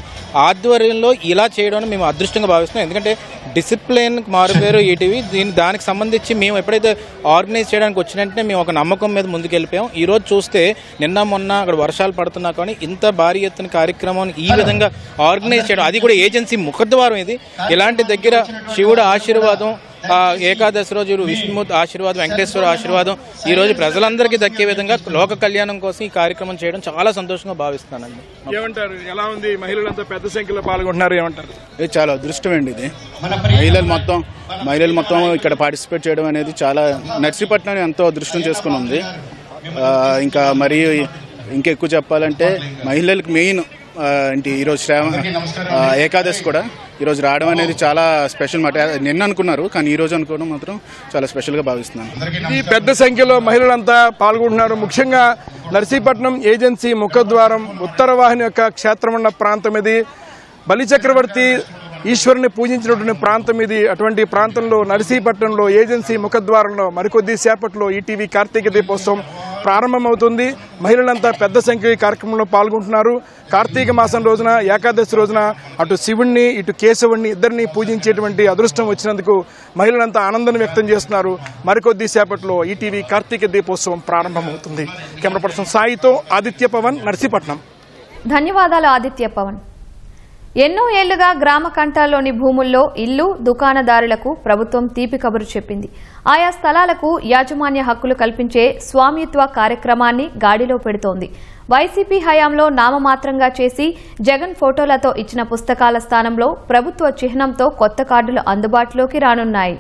ఆధ్వర్యంలో ఇలా చేయడం మేము అదృష్టంగా భావిస్తున్నాం. ఎందుకంటే డిసిప్లిన్ మారుపేరు ఈటీవీ దానికి సంబంధించి మేము ఎప్పుడైతే ఆర్గనైజ్ చేయడానికి వచ్చినట్టే మేము ఒక నమ్మకం మీద ముందుకు వెళ్ళిపోయాం. ఈరోజు చూస్తే నిన్న మొన్న అక్కడ వర్షాలు పడుతున్నా కానీ ఇంత భారీ ఎత్తున కార్యక్రమాన్ని ఈ విధంగా ఆర్గనైజ్ చేయడం, అది కూడా ఏజెన్సీ ముఖద్వారం. ఇది ఇలాంటి దగ్గర శివుడు ఆశీర్వాదం, ఏకాదశి రోజు విష్ణుమూర్తి ఆశీర్వాదం, వెంకటేశ్వర ఆశీర్వాదం ఈ రోజు ప్రజలందరికీ దక్కే విధంగా లోక కళ్యాణం కోసం ఈ కార్యక్రమం చేయడం చాలా సంతోషంగా భావిస్తున్నానండి. ఏమంటారు, ఎలా ఉంది? మహిళలంతా పెద్ద సంఖ్యలో పాల్గొంటున్నారు, ఏమంటారు? ఇది చాలా అదృష్టం అండి. ఇది మహిళలు మొత్తం ఇక్కడ పార్టిసిపేట్ చేయడం అనేది చాలా నర్సీపట్నాన్ని ఎంతో అదృష్టం చేసుకుని ఉంది. ఇంకా మరియు ఇంకెక్కువ చెప్పాలంటే మహిళలకు మెయిన్ ఏంటి ఈరోజు ఏకాదశి కూడా ఈరోజు రావడం అనేది చాలా స్పెషల్ మాట. నిన్న అనుకున్నారు కానీ ఈ రోజు అనుకోవడం మాత్రం చాలా స్పెషల్గా భావిస్తున్నాను. ఈ పెద్ద సంఖ్యలో మహిళలంతా పాల్గొంటున్నారు. ముఖ్యంగా నర్సీపట్నం ఏజెన్సీ ముఖద్వారం ఉత్తర వాహిని యొక్క క్షేత్రం ఉన్న ప్రాంతం ఇది. బలిచక్రవర్తి ఈశ్వరుని పూజించినటువంటి ప్రాంతం ఇది. అటువంటి ప్రాంతంలో నర్సీపట్నంలో ఏజెన్సీ ముఖద్వారంలో మరికొద్ది సేపట్లో ఈటీవీ కార్తీక దీపోత్సవం ప్రారంభమవుతుంది. మహిళలంతా పెద్ద సంఖ్య ఈ కార్యక్రమంలో పాల్గొంటున్నారు. కార్తీక మాసం రోజున, ఏకాదశి రోజున అటు శివుణ్ణి ఇటు కేశవుణ్ణి ఇద్దరిని పూజించేటువంటి అదృష్టం వచ్చినందుకు మహిళలంతా ఆనందాన్ని వ్యక్తం చేస్తున్నారు. మరికొద్ది సేపట్లో ఈటీవీ కార్తీక దీపోత్సవం ప్రారంభమవుతుంది. కెమెరా పర్సన్ సాయితో ఆదిత్య పవన్, నర్సీపట్నం. ధన్యవాదాలు ఆదిత్య పవన్. ఎన్నో ఏళ్లుగా గ్రామ కంఠాల్లోని భూముల్లో ఇల్లు, దుకాణదారులకు ప్రభుత్వం తీపి కబురు చెప్పింది. ఆయా స్థలాలకు యాజమాన్య హక్కులు కల్పించే స్వామిత్వ కార్యక్రమాన్ని గాడిలో పెడుతోంది. వైసీపీ హయాంలో నామమాత్రంగా చేసి జగన్ ఫోటోలతో ఇచ్చిన పుస్తకాల స్థానంలో ప్రభుత్వ చిహ్నంతో కొత్త కార్డులు అందుబాటులోకి రానున్నాయి.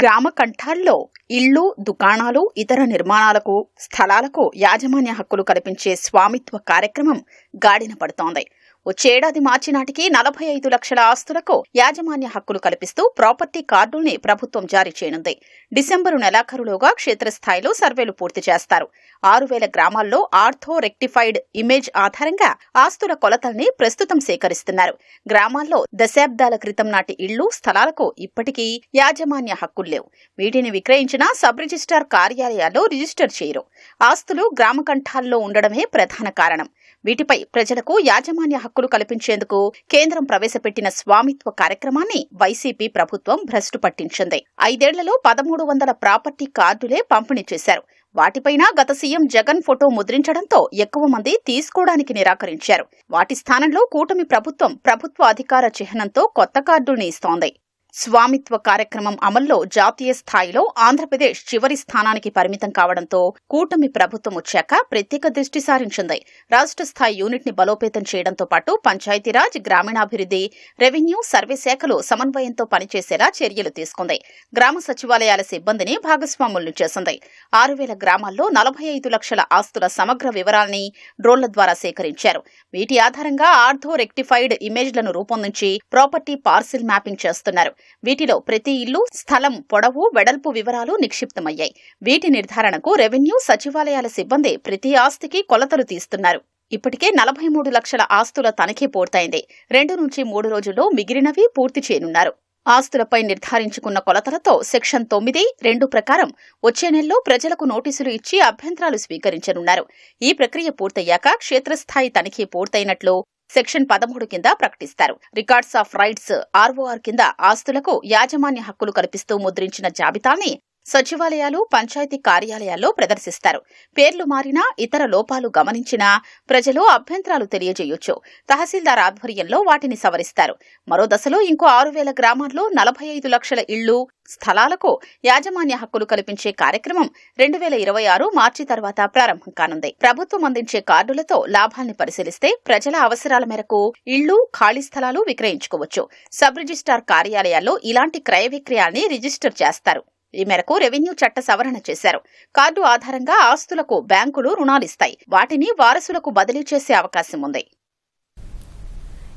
గ్రామ కంఠాల్లో ఇళ్లు, దుకాణాలు, ఇతర నిర్మాణాలకు, స్థలాలకు యాజమాన్య హక్కులు కల్పించే స్వామిత్వ కార్యక్రమం గాడిన పడుతోంది. వచ్చేడాది మార్చి నాటికి 45 లక్షల ఆస్తులకు యాజమాన్య హక్కులు కల్పిస్తూ ప్రాపర్టీ కార్డుల్ని ప్రభుత్వం జారీ చేయనుంది. డిసెంబరు నెలాఖరులోగా క్షేత్రస్థాయిలో సర్వేలు పూర్తి చేస్తారు. 6,000 గ్రామాల్లో ఆర్థో రెక్టిఫైడ్ ఇమేజ్ ఆధారంగా ఆస్తుల కొలతల్ని ప్రస్తుతం సేకరిస్తున్నారు. గ్రామాల్లో దశాబ్దాల క్రితం నాటి ఇళ్లు, స్థలాలకు ఇప్పటికీ యాజమాన్య హక్కులు లేవు. వీటిని విక్రయించినా సబ్ రిజిస్ట్రార్ కార్యాలయాల్లో రిజిస్టర్ చేయరు. ఆస్తులు గ్రామ కంఠాల్లో ఉండడమే ప్రధాన కారణం. వీటిపై ప్రజలకు యాజమాన్య హక్కులు కల్పించేందుకు కేంద్రం ప్రవేశపెట్టిన స్వామిత్వ కార్యక్రమాన్ని వైసీపీ ప్రభుత్వం భ్రష్టు పట్టించింది. 5 ఏళ్లలో 1300 ప్రాపర్టీ కార్డులే పంపిణీ చేశారు. వాటిపైన గత సీఎం జగన్ ఫోటో ముద్రించడంతో ఎక్కువ మంది తీసుకోవడానికి నిరాకరించారు. వాటి స్థానంలో కూటమి ప్రభుత్వం ప్రభుత్వ అధికార చిహ్నంతో కొత్త కార్డుల్ని ఇస్తోంది. స్వామిత్వ కార్యక్రమం అమల్లో జాతీయ స్థాయిలో ఆంధ్రప్రదేశ్ చివరి స్థానానికి పరిమితం కావడంతో కూటమి ప్రభుత్వం వచ్చాక ప్రత్యేక దృష్టి సారించింది. రాష్ట్ర స్థాయి యూనిట్ ని బలోపేతం చేయడంతో పాటు పంచాయతీరాజ్, గ్రామీణాభివృద్ధి, రెవెన్యూ, సర్వే శాఖలు సమన్వయంతో పనిచేసేలా చర్యలు తీసుకుంది. గ్రామ సచివాలయాల సిబ్బందిని భాగస్వాములను చేసింది. 6,000 గ్రామాల్లో 45 లక్షల ఆస్తుల సమగ్ర వివరాల్ని డ్రోన్ల ద్వారా సేకరించారు. వీటి ఆధారంగా ఆర్థో రెక్టిఫైడ్ ఇమేజ్లను రూపొందించి ప్రాపర్టీ పార్సిల్ మ్యాపింగ్ చేస్తున్నారు. వీటిలో ప్రతి ఇల్లు, స్థలం పొడవు, వెడల్పు వివరాలు నిక్షిప్తమయ్యాయి. వీటి నిర్ధారణకు రెవెన్యూ, సచివాలయాల సిబ్బంది ప్రతి ఆస్తికి కొలతలు తీస్తున్నారు. ఇప్పటికే 43 లక్షల ఆస్తుల తనిఖీ పూర్తయింది. 2 నుంచి 3 రోజుల్లో మిగిలినవి పూర్తి చేయనున్నారు. ఆస్తులపై నిర్ధారించుకున్న కొలతలతో సెక్షన్ 9(2) ప్రకారం వచ్చే నెలలో ప్రజలకు నోటీసులు ఇచ్చి అభ్యంతరాలు స్వీకరించనున్నారు. ఈ ప్రక్రియ పూర్తయ్యాక క్షేత్రస్థాయి తనిఖీ పూర్తయినట్లు సెక్షన్ 13 కింద ప్రకటిస్తారు. రికార్డ్స్ ఆఫ్ రైట్స్ ROR కింద ఆస్తులకు యాజమాన్య హక్కులు కల్పిస్తూ ముద్రించిన జాబితాని సచివాలయాలు, పంచాయతీ కార్యాలయాల్లో ప్రదర్శిస్తారు. పేర్లు మారినా, ఇతర లోపాలు గమనించినా ప్రజలు అభ్యంతరాలు తెలియజేయొచ్చు. తహసీల్దార్ ఆధ్వర్యంలో వాటిని సవరిస్తారు. మరో దశలో ఇంకో 6,000 గ్రామాల్లో 45 లక్షల ఇళ్లు, స్థలాలకు యాజమాన్య హక్కులు కల్పించే కార్యక్రమం 2026 మార్చి తర్వాత ప్రారంభం కానుంది. ప్రభుత్వం అందించే కార్డులతో లాభాల్ని పరిశీలిస్తే ప్రజల అవసరాల మేరకు ఇళ్లు, ఖాళీ స్థలాలు విక్రయించుకోవచ్చు. సబ్ రిజిస్ట్రార్ కార్యాలయాల్లో ఇలాంటి క్రయ విక్రయాల్ని రిజిస్టర్ చేస్తారు. ఈ మేరకు రెవెన్యూ చట్ట సవరణ చేశారు. కార్డు ఆధారంగా ఆస్తులకు బ్యాంకులు రుణాలిస్తాయి. వాటిని వారసులకు బదిలీ చేసే అవకాశం ఉంది.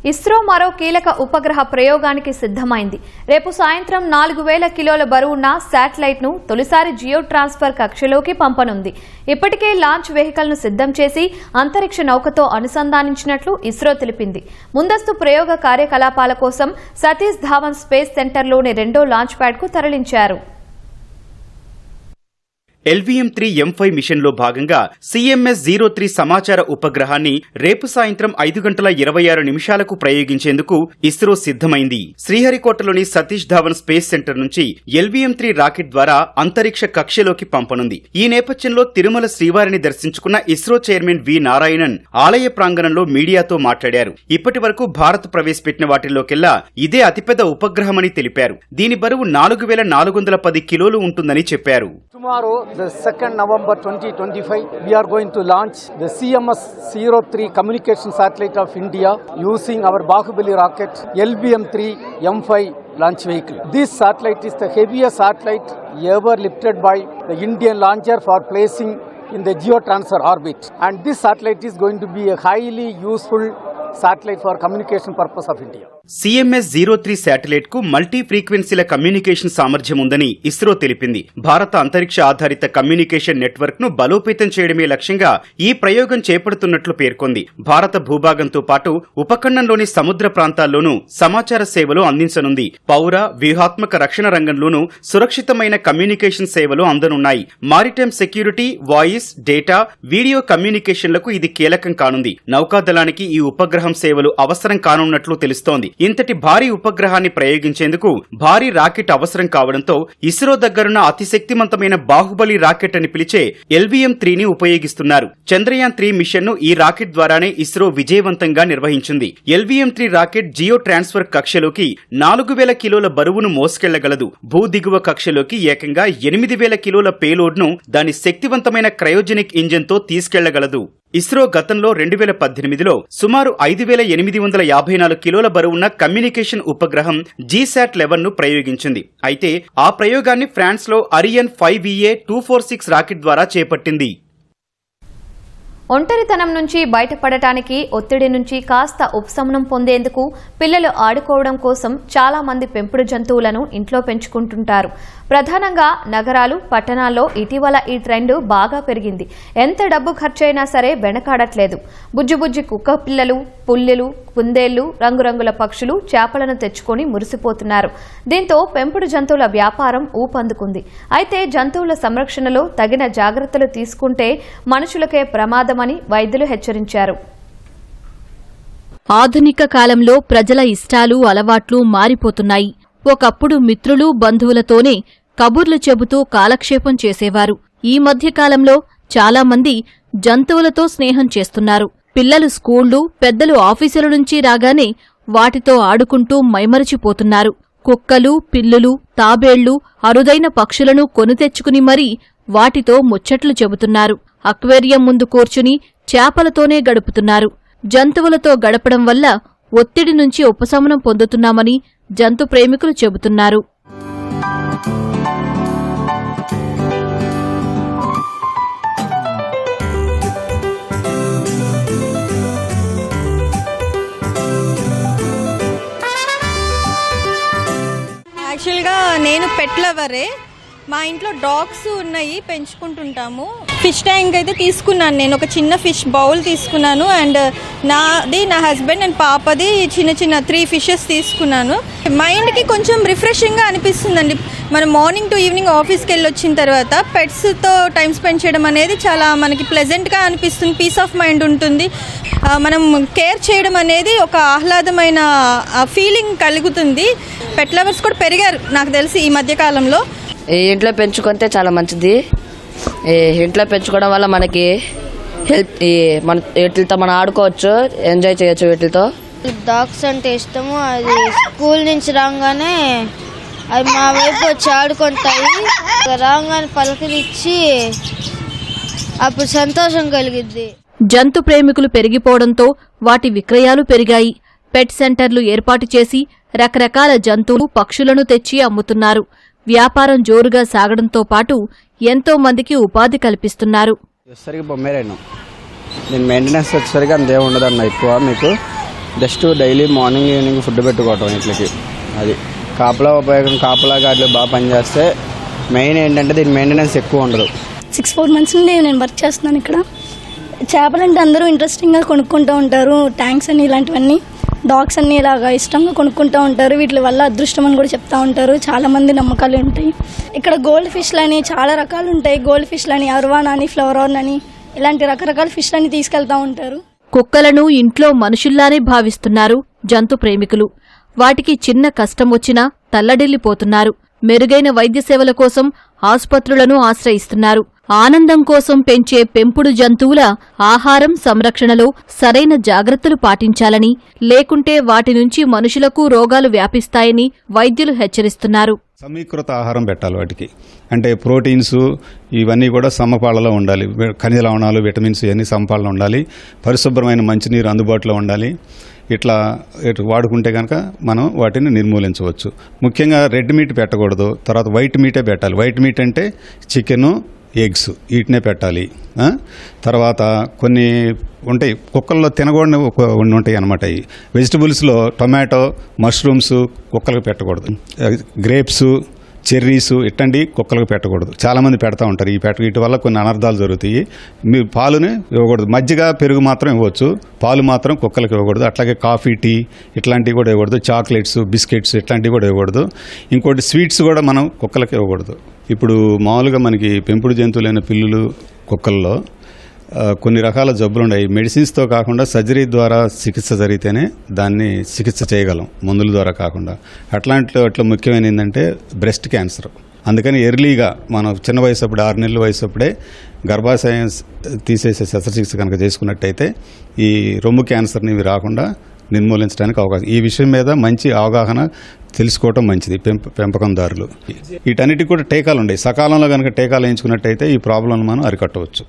ఇస్రో మరో కీలక ఉపగ్రహ ప్రయోగానికి సిద్ధమైంది. రేపు సాయంత్రం 4000 కిలోల బరువున్న శాటిలైట్ ను తొలిసారి జియో ట్రాన్స్ఫర్ కక్షలోకి పంపనుంది. ఇప్పటికే లాంచ్ వెహికల్ ను సిద్ధం చేసి అంతరిక్ష నౌకతో అనుసంధానించినట్లు ఇస్రో తెలిపింది. ముందస్తు ప్రయోగ కార్యకలాపాల కోసం సతీష్ ధావన్ స్పేస్ సెంటర్లోని రెండో లాంచ్ ప్యాడ్ కు తరలించారు. LVM-3 M5 మిషన్లో భాగంగా CMS-03 సమాచార ఉపగ్రహాన్ని రేపు సాయంత్రం 5:26 ప్రయోగించేందుకు ఇస్రో సిద్ధమైంది. శ్రీహరికోటలోని సతీష్ ధావన్ స్పేస్ సెంటర్ నుంచి LVM-3 రాకెట్ ద్వారా అంతరిక్ష కక్షలోకి పంపనుంది. ఈ నేపథ్యంలో తిరుమల శ్రీవారిని దర్శించుకున్న ఇస్రో చైర్మన్ వి నారాయణన్ ఆలయ ప్రాంగణంలో మీడియాతో మాట్లాడారు. ఇప్పటి వరకు భారత్ ప్రవేశపెట్టిన వాటిల్లోకెల్లా ఇదే అతిపెద్ద ఉపగ్రహమని తెలిపారు. దీని బరువు 4410 కిలోలు ఉంటుందని చెప్పారు. The 2nd November 2025, we are going to launch the CMS-03 communication satellite of India using our Bahubali rocket LVM-3 M5 launch vehicle. This satellite is the heaviest satellite ever lifted by the Indian launcher for placing in the geotransfer orbit. And this satellite is going to be a highly useful satellite for communication purpose of India. CMS-03 satellite కు మల్టీ ఫ్రీక్వెన్సీల కమ్యూనికేషన్ సామర్థ్యం ఉందని ఇస్రో తెలిపింది. భారత అంతరిక్ష ఆధారిత కమ్యూనికేషన్ నెట్వర్క్ ను బలోపేతం చేయడమే లక్ష్యంగా ఈ ప్రయోగం చేపడుతున్నట్లు పేర్కొంది. భారత భూభాగంతో పాటు ఉపఖండంలోని సముద్ర ప్రాంతాల్లోనూ సమాచార సేవలు అందించనుంది. పౌర వ్యూహాత్మక రక్షణ రంగంలోనూ సురక్షితమైన కమ్యూనికేషన్ సేవలు అందనున్నాయి. Maritime security, voice, data, video కమ్యూనికేషన్లకు ఇది కీలకం కానుంది. నౌకాదళానికి ఈ ఉపగ్రహం సేవలు అవసరం కానున్నట్లు తెలుస్తోంది. ఇంతటి భారీ ఉపగ్రహాన్ని ప్రయోగించేందుకు భారీ రాకెట్ అవసరం కావడంతో ఇస్రో దగ్గరున్న అతి శక్తివంతమైన బాహుబలి రాకెట్ అని పిలిచే LVM-3ని ఉపయోగిస్తున్నారు. చంద్రయాన్ 3 మిషన్ ను ఈ రాకెట్ ద్వారానే ఇస్రో విజయవంతంగా నిర్వహించింది. LVM-3 రాకెట్ జియో ట్రాన్స్ఫర్ కక్షలోకి 4000 కిలోల బరువును మోసుకెళ్లగలదు. భూ దిగువ కక్షలోకి ఏకంగా 8000 కిలోల పేలోడ్ ను దాని శక్తివంతమైన క్రయోజెనిక్ ఇంజిన్ తో తీసుకెళ్లగలదు. ఇస్రో గతంలో 2018లో సుమారు 5854 కిలోల బరువున్న కమ్యూనికేషన్ ఉపగ్రహం GSAT-11 ను ప్రయోగించింది. అయితే ఆ ప్రయోగాన్ని ఫ్రాన్స్ లో అరియన్ 5VA-246 రాకెట్ ద్వారా చేపట్టింది. ఒంటరితనం నుంచి బయటపడటానికి, ఒత్తిడి నుంచి కాస్త ఉపశమనం పొందేందుకు పిల్లలు ఆడుకోవడం కోసం చాలా మంది పెంపుడు జంతువులను ఇంట్లో పెంచుకుంటుంటారు. ప్రధానంగా నగరాలు, పట్టణాల్లో ఇటీవల ఈ ట్రెండ్ బాగా పెరిగింది. ఎంత డబ్బు ఖర్చైనా సరే వెనకాడట్లేదు. బుజ్జి కుక్క పిల్లలు, పుల్లెలు, కుందేళ్లు, రంగురంగుల పక్షులు, చేపలను తెచ్చుకొని మురిసిపోతున్నారు. దీంతో పెంపుడు జంతువుల వ్యాపారం ఊపందుకుంది. అయితే జంతువుల సంరక్షణలో తగిన జాగ్రత్తలు తీసుకుంటే మనుషులకే ప్రమాదమని వైద్యులు హెచ్చరించారు. ఆధునిక కాలంలో ప్రజల ఇష్టాలు, అలవాట్లు మారిపోతున్నాయి. ఒకప్పుడు మిత్రులు, బంధువులతోనే కబుర్లు చెబుతూ కాలక్షేపం చేసేవారు. ఈ మధ్యకాలంలో చాలామంది జంతువులతో స్నేహం చేస్తున్నారు. పిల్లలు స్కూళ్లు, పెద్దలు ఆఫీసుల నుంచి రాగానే వాటితో ఆడుకుంటూ మైమరచిపోతున్నారు. కుక్కలు, పిల్లులు, తాబేళ్లు, అరుదైన పక్షులను కొని తెచ్చుకుని మరీ వాటితో ముచ్చట్లు చెబుతున్నారు. అక్వేరియం ముందు కూర్చుని చేపలతోనే గడుపుతున్నారు. జంతువులతో గడపడం వల్ల ఒత్తిడి నుంచి ఉపశమనం పొందుతున్నామని జంతు ప్రేమికులు చెబుతున్నారు. యాక్చువల్గా నేను పెట్ లవరే. మా ఇంట్లో డాగ్స్ ఉన్నాయి, పెంచుకుంటుంటాము. ఫిష్ ట్యాంక్ అయితే తీసుకున్నాను నేను, ఒక చిన్న ఫిష్ బౌల్ తీసుకున్నాను. అండ్ నాది, నా హస్బెండ్ అండ్ పాపది చిన్న 3 ఫిషెస్ తీసుకున్నాను. మైండ్కి కొంచెం రిఫ్రెషింగ్గా అనిపిస్తుందండి. మనం మార్నింగ్ టు ఈవినింగ్ ఆఫీస్కి వెళ్ళి వచ్చిన తర్వాత పెట్స్తో టైం స్పెండ్ చేయడం అనేది చాలా మనకి ప్లెజెంట్గా అనిపిస్తుంది. పీస్ ఆఫ్ మైండ్ ఉంటుంది. మనం కేర్ చేయడం అనేది ఒక ఆహ్లాదమైన ఫీలింగ్ కలుగుతుంది. పెట్ లవర్స్ కూడా పెరిగారు నాకు తెలిసి ఈ మధ్యకాలంలో. ఇంట్లో పెంచుకుంటే చాలా మంచిది. ఇంట్లో పెంచుకోవడం వల్ల మనకి హెల్ప్, మన వీటితో మనం ఆడుకోవచ్చు, ఎంజాయ్ చేయొచ్చు వీటితో. డాగ్స్ అంటే ఇష్టము. అది స్కూల్ నుంచి రాగానే అవి మా వైపు వచ్చి ఆడుకుంటాయి. రాగానే పలకరించి అప్పుడు సంతోషం కలిగిద్ది. జంతు ప్రేమికులు పెరిగిపోవడంతో వాటి విక్రయాలు పెరిగాయి. పెట్ సెంటర్లు ఏర్పాటు చేసి రకరకాల జంతువులు, పక్షులను తెచ్చి అమ్ముతున్నారు. వ్యాపారం జోరుగా సాగడంతో పాటు ఎంతో మందికి ఉపాధి కల్పిస్తున్నారు. సరిగ్గా బొమ్మేరాను నేను మెయింటెనెన్స్ వచ్చేసరికి అంతే ఉండదన్న ఎక్కువ. మీకు just daily morning evening food పెట్టుకోవటం వీటికి. అది కాపలా ఉపయోగం, కాపలాగా అట్లా బాగా పనిచేస్తే మెయిన్ ఏంటంటే దీని మెయింటెనెన్స్ ఎక్కువ ఉండదు. 6-4 months నుండి నేను వర్క్ చేస్తున్నాను ఇక్కడ. చేపలంటే అందరూ ఇంట్రెస్టింగ్గా కొనుక్కుంటూ ఉంటారు. ట్యాంక్స్ అని ఇలాంటివన్నీ, డాగ్స్ అన్ని ఇలాగా ఇష్టంగా కొనుక్కుంటూ ఉంటారు. వీటి వల్ల అదృష్టం అని కూడా చెప్తూ ఉంటారు. చాలామంది నమ్మకాలు ఉంటాయి. ఇక్కడ గోల్డ్ ఫిష్లని చాలా రకాలు ఉంటాయి. గోల్డ్ ఫిష్లని, అర్వాన్ అని, ఫ్లవర్ అని ఇలాంటి రకరకాల ఫిష్లని తీసుకెళ్తూ ఉంటారు. కుక్కలను ఇంట్లో మనుషుల్లానే భావిస్తున్నారు జంతు ప్రేమికులు. వాటికి చిన్న కష్టం వచ్చినా తల్లడిల్లిపోతున్నారు. మెరుగైన వైద్య సేవల కోసం ఆసుపత్రులను ఆశ్రయిస్తున్నారు. ఆనందం కోసం పెంచే పెంపుడు జంతువుల ఆహారం సంరక్షణలో సరైన జాగ్రత్తలు పాటించాలని, లేకుంటే వాటి నుంచి మనుషులకు రోగాలు వ్యాపిస్తాయని వైద్యులు హెచ్చరిస్తున్నారు. సమీకృత ఆహారం పెట్టాలి వాటికి. అంటే ప్రోటీన్స్ ఇవన్నీ కూడా సమపాళ్ళలో ఉండాలి. ఖనిజ లవణాలు, విటమిన్స్ ఇవన్నీ సమపాళ్ళలో ఉండాలి. పరిశుభ్రమైన మంచినీరు అందుబాటులో ఉండాలి. ఇట్లా వాడుకుంటే కనుక మనం వాటిని నిర్మూలించవచ్చు. ముఖ్యంగా రెడ్ మీట్ పెట్టకూడదు. తర్వాత వైట్ మీటే పెట్టాలి. వైట్ మీట్ అంటే చికెను, ఎగ్స్ వీటినే పెట్టాలి. తర్వాత కొన్ని ఉంటాయి కుక్కల్లో తినకూడని ఉంటాయి అన్నమాట. ఈ వెజిటబుల్స్లో టొమాటో, మష్రూమ్స్ కుక్కలకు పెట్టకూడదు. గ్రేప్స్, చెర్రీస్ ఇట్టండి కుక్కలకు పెట్టకూడదు. చాలామంది పెడతా ఉంటారు. వీటి వల్ల కొన్ని అనర్థాలు జరుగుతాయి. మీరు పాలుని ఇవ్వకూడదు. మజ్జిగ, పెరుగు మాత్రం ఇవ్వచ్చు, పాలు మాత్రం కుక్కలకు ఇవ్వకూడదు. అట్లాగే కాఫీ, టీ ఇట్లాంటివి కూడా ఇవ్వకూడదు. చాక్లెట్స్, బిస్కెట్స్ ఇట్లాంటివి కూడా ఇవ్వకూడదు. ఇంకోటి స్వీట్స్ కూడా మనం కుక్కలకు ఇవ్వకూడదు. ఇప్పుడు మామూలుగా మనకి పెంపుడు జంతువులైన పిల్లులు, కుక్కల్లో కొన్ని రకాల జబ్బులు ఉన్నాయి. మెడిసిన్స్తో కాకుండా సర్జరీ ద్వారా చికిత్స జరిగితేనే దాన్ని చికిత్స చేయగలం, మందుల ద్వారా కాకుండా. అట్లా ముఖ్యమైన ఏంటంటే బ్రెస్ట్ క్యాన్సర్. అందుకని ఎర్లీగా మనం చిన్న వయసు అప్పుడు 6 నెలల వయసు అప్పుడే గర్భాశయం తీసేసే శస్త్రచికిత్స కనుక చేసుకున్నట్టయితే ఈ రొమ్ము క్యాన్సర్ని ఇవి రాకుండా నిర్మూలించడానికి అవకాశం. ఈ విషయం మీద మంచి అవగాహన తెలుసుకోవటం మంచిది పెంపకందారులు. వీటన్నిటికి కూడా టీకాలు ఉన్నాయి. సకాలంలో కనుక టీకాలు వేయించుకున్నట్టయితే ఈ ప్రాబ్లం మనం అరికట్టవచ్చు.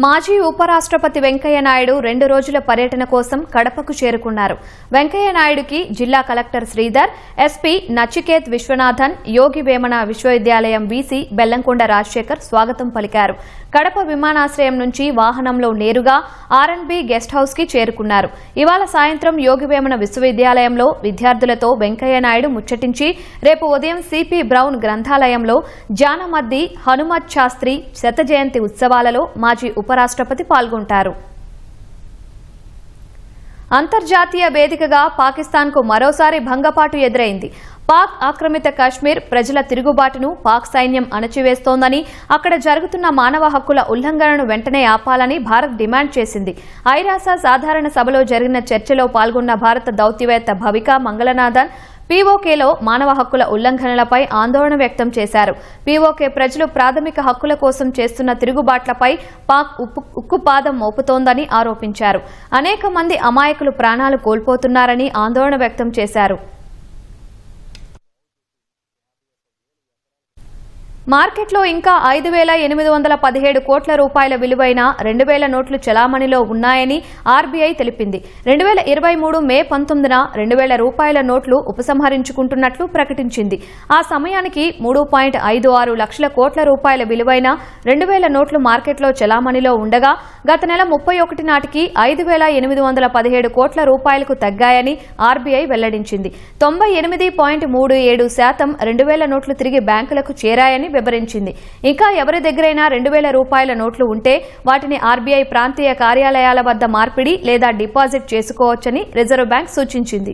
మాజీ ఉపరాష్ట్రపతి వెంకయ్యనాయుడు 2 రోజుల పర్యటన కోసం కడపకు చేరుకున్నారు. వెంకయ్యనాయుడుకి జిల్లా కలెక్టర్ శ్రీధర్, ఎస్పీ నచికేత్ విశ్వనాథన్, యోగి వేమన విశ్వవిద్యాలయం వీసీ బెల్లంకొండ రాజశేఖర్ స్వాగతం పలికారు. కడప విమానాశ్రయం నుంచి వాహనంలో నేరుగా ఆర్ఎన్బి గెస్ట్ హౌస్ కి చేరుకున్నారు. ఇవాళ సాయంత్రం యోగి వేమన విశ్వవిద్యాలయంలో విద్యార్థులతో వెంకయ్యనాయుడు ముచ్చటించి రేపు ఉదయం సిపి బ్రౌన్ గ్రంథాలయంలో జానమద్ది హనుమత్ శాస్త్రి శత జయంతి ఉత్సవాలలో మాజీ ఉపరాష్ట్రపతి పాల్గొంటారు. అంతర్జాతీయ వేదికగా పాకిస్తాన్కు మరోసారి భంగపాటు ఎదురైంది. పాక్ ఆక్రమిత కశ్మీర్ ప్రజల తిరుగుబాటును పాక్ సైన్యం అణచివేస్తోందని, అక్కడ జరుగుతున్న మానవ హక్కుల ఉల్లంఘనను వెంటనే ఆపాలని భారత్ డిమాండ్ చేసింది. ఐరాస సాధారణ సభలో జరిగిన చర్చలో పాల్గొన్న భారత దౌత్యవేత్త భవికా మంగళనాథన్ పీఓకేలో మానవ హక్కుల ఉల్లంఘనలపై ఆందోళన వ్యక్తం చేశారు. పీఓకే ప్రజలు ప్రాథమిక హక్కుల కోసం చేస్తున్న తిరుగుబాట్లపై పాక్ ఉక్కుపాదం మోపుతోందని ఆరోపించారు. అనేక మంది అమాయకులు ప్రాణాలు కోల్పోతున్నారని ఆందోళన వ్యక్తం చేశారు. మార్కెట్లో ఇంకా 5,817 కోట్ల రూపాయల విలువైన 2,000 నోట్లు చలామణిలో ఉన్నాయని ఆర్బీఐ తెలిపింది. 2023 మే 19న 2,000 రూపాయల నోట్లు ఉపసంహరించుకుంటున్నట్లు ప్రకటించింది. ఆ సమయానికి 3.56 లక్షల కోట్ల రూపాయల విలువైన 2,000 నోట్లు మార్కెట్లో చలామణిలో ఉండగా గత నెల 31 నాటికి 5,817 కోట్ల రూపాయలకు తగ్గాయని ఆర్బీఐ వెల్లడించింది. 98.37% 2,000 నోట్లు తిరిగి బ్యాంకులకు చేరాయని వివరించింది. ఇంకా ఎవరి దగ్గరైనా 2,000 రూపాయల నోట్లు ఉంటే వాటిని ఆర్బీఐ ప్రాంతీయ కార్యాలయాల వద్ద మార్పిడి లేదా డిపాజిట్ చేసుకోవచ్చని రిజర్వ్ బ్యాంక్ సూచించింది.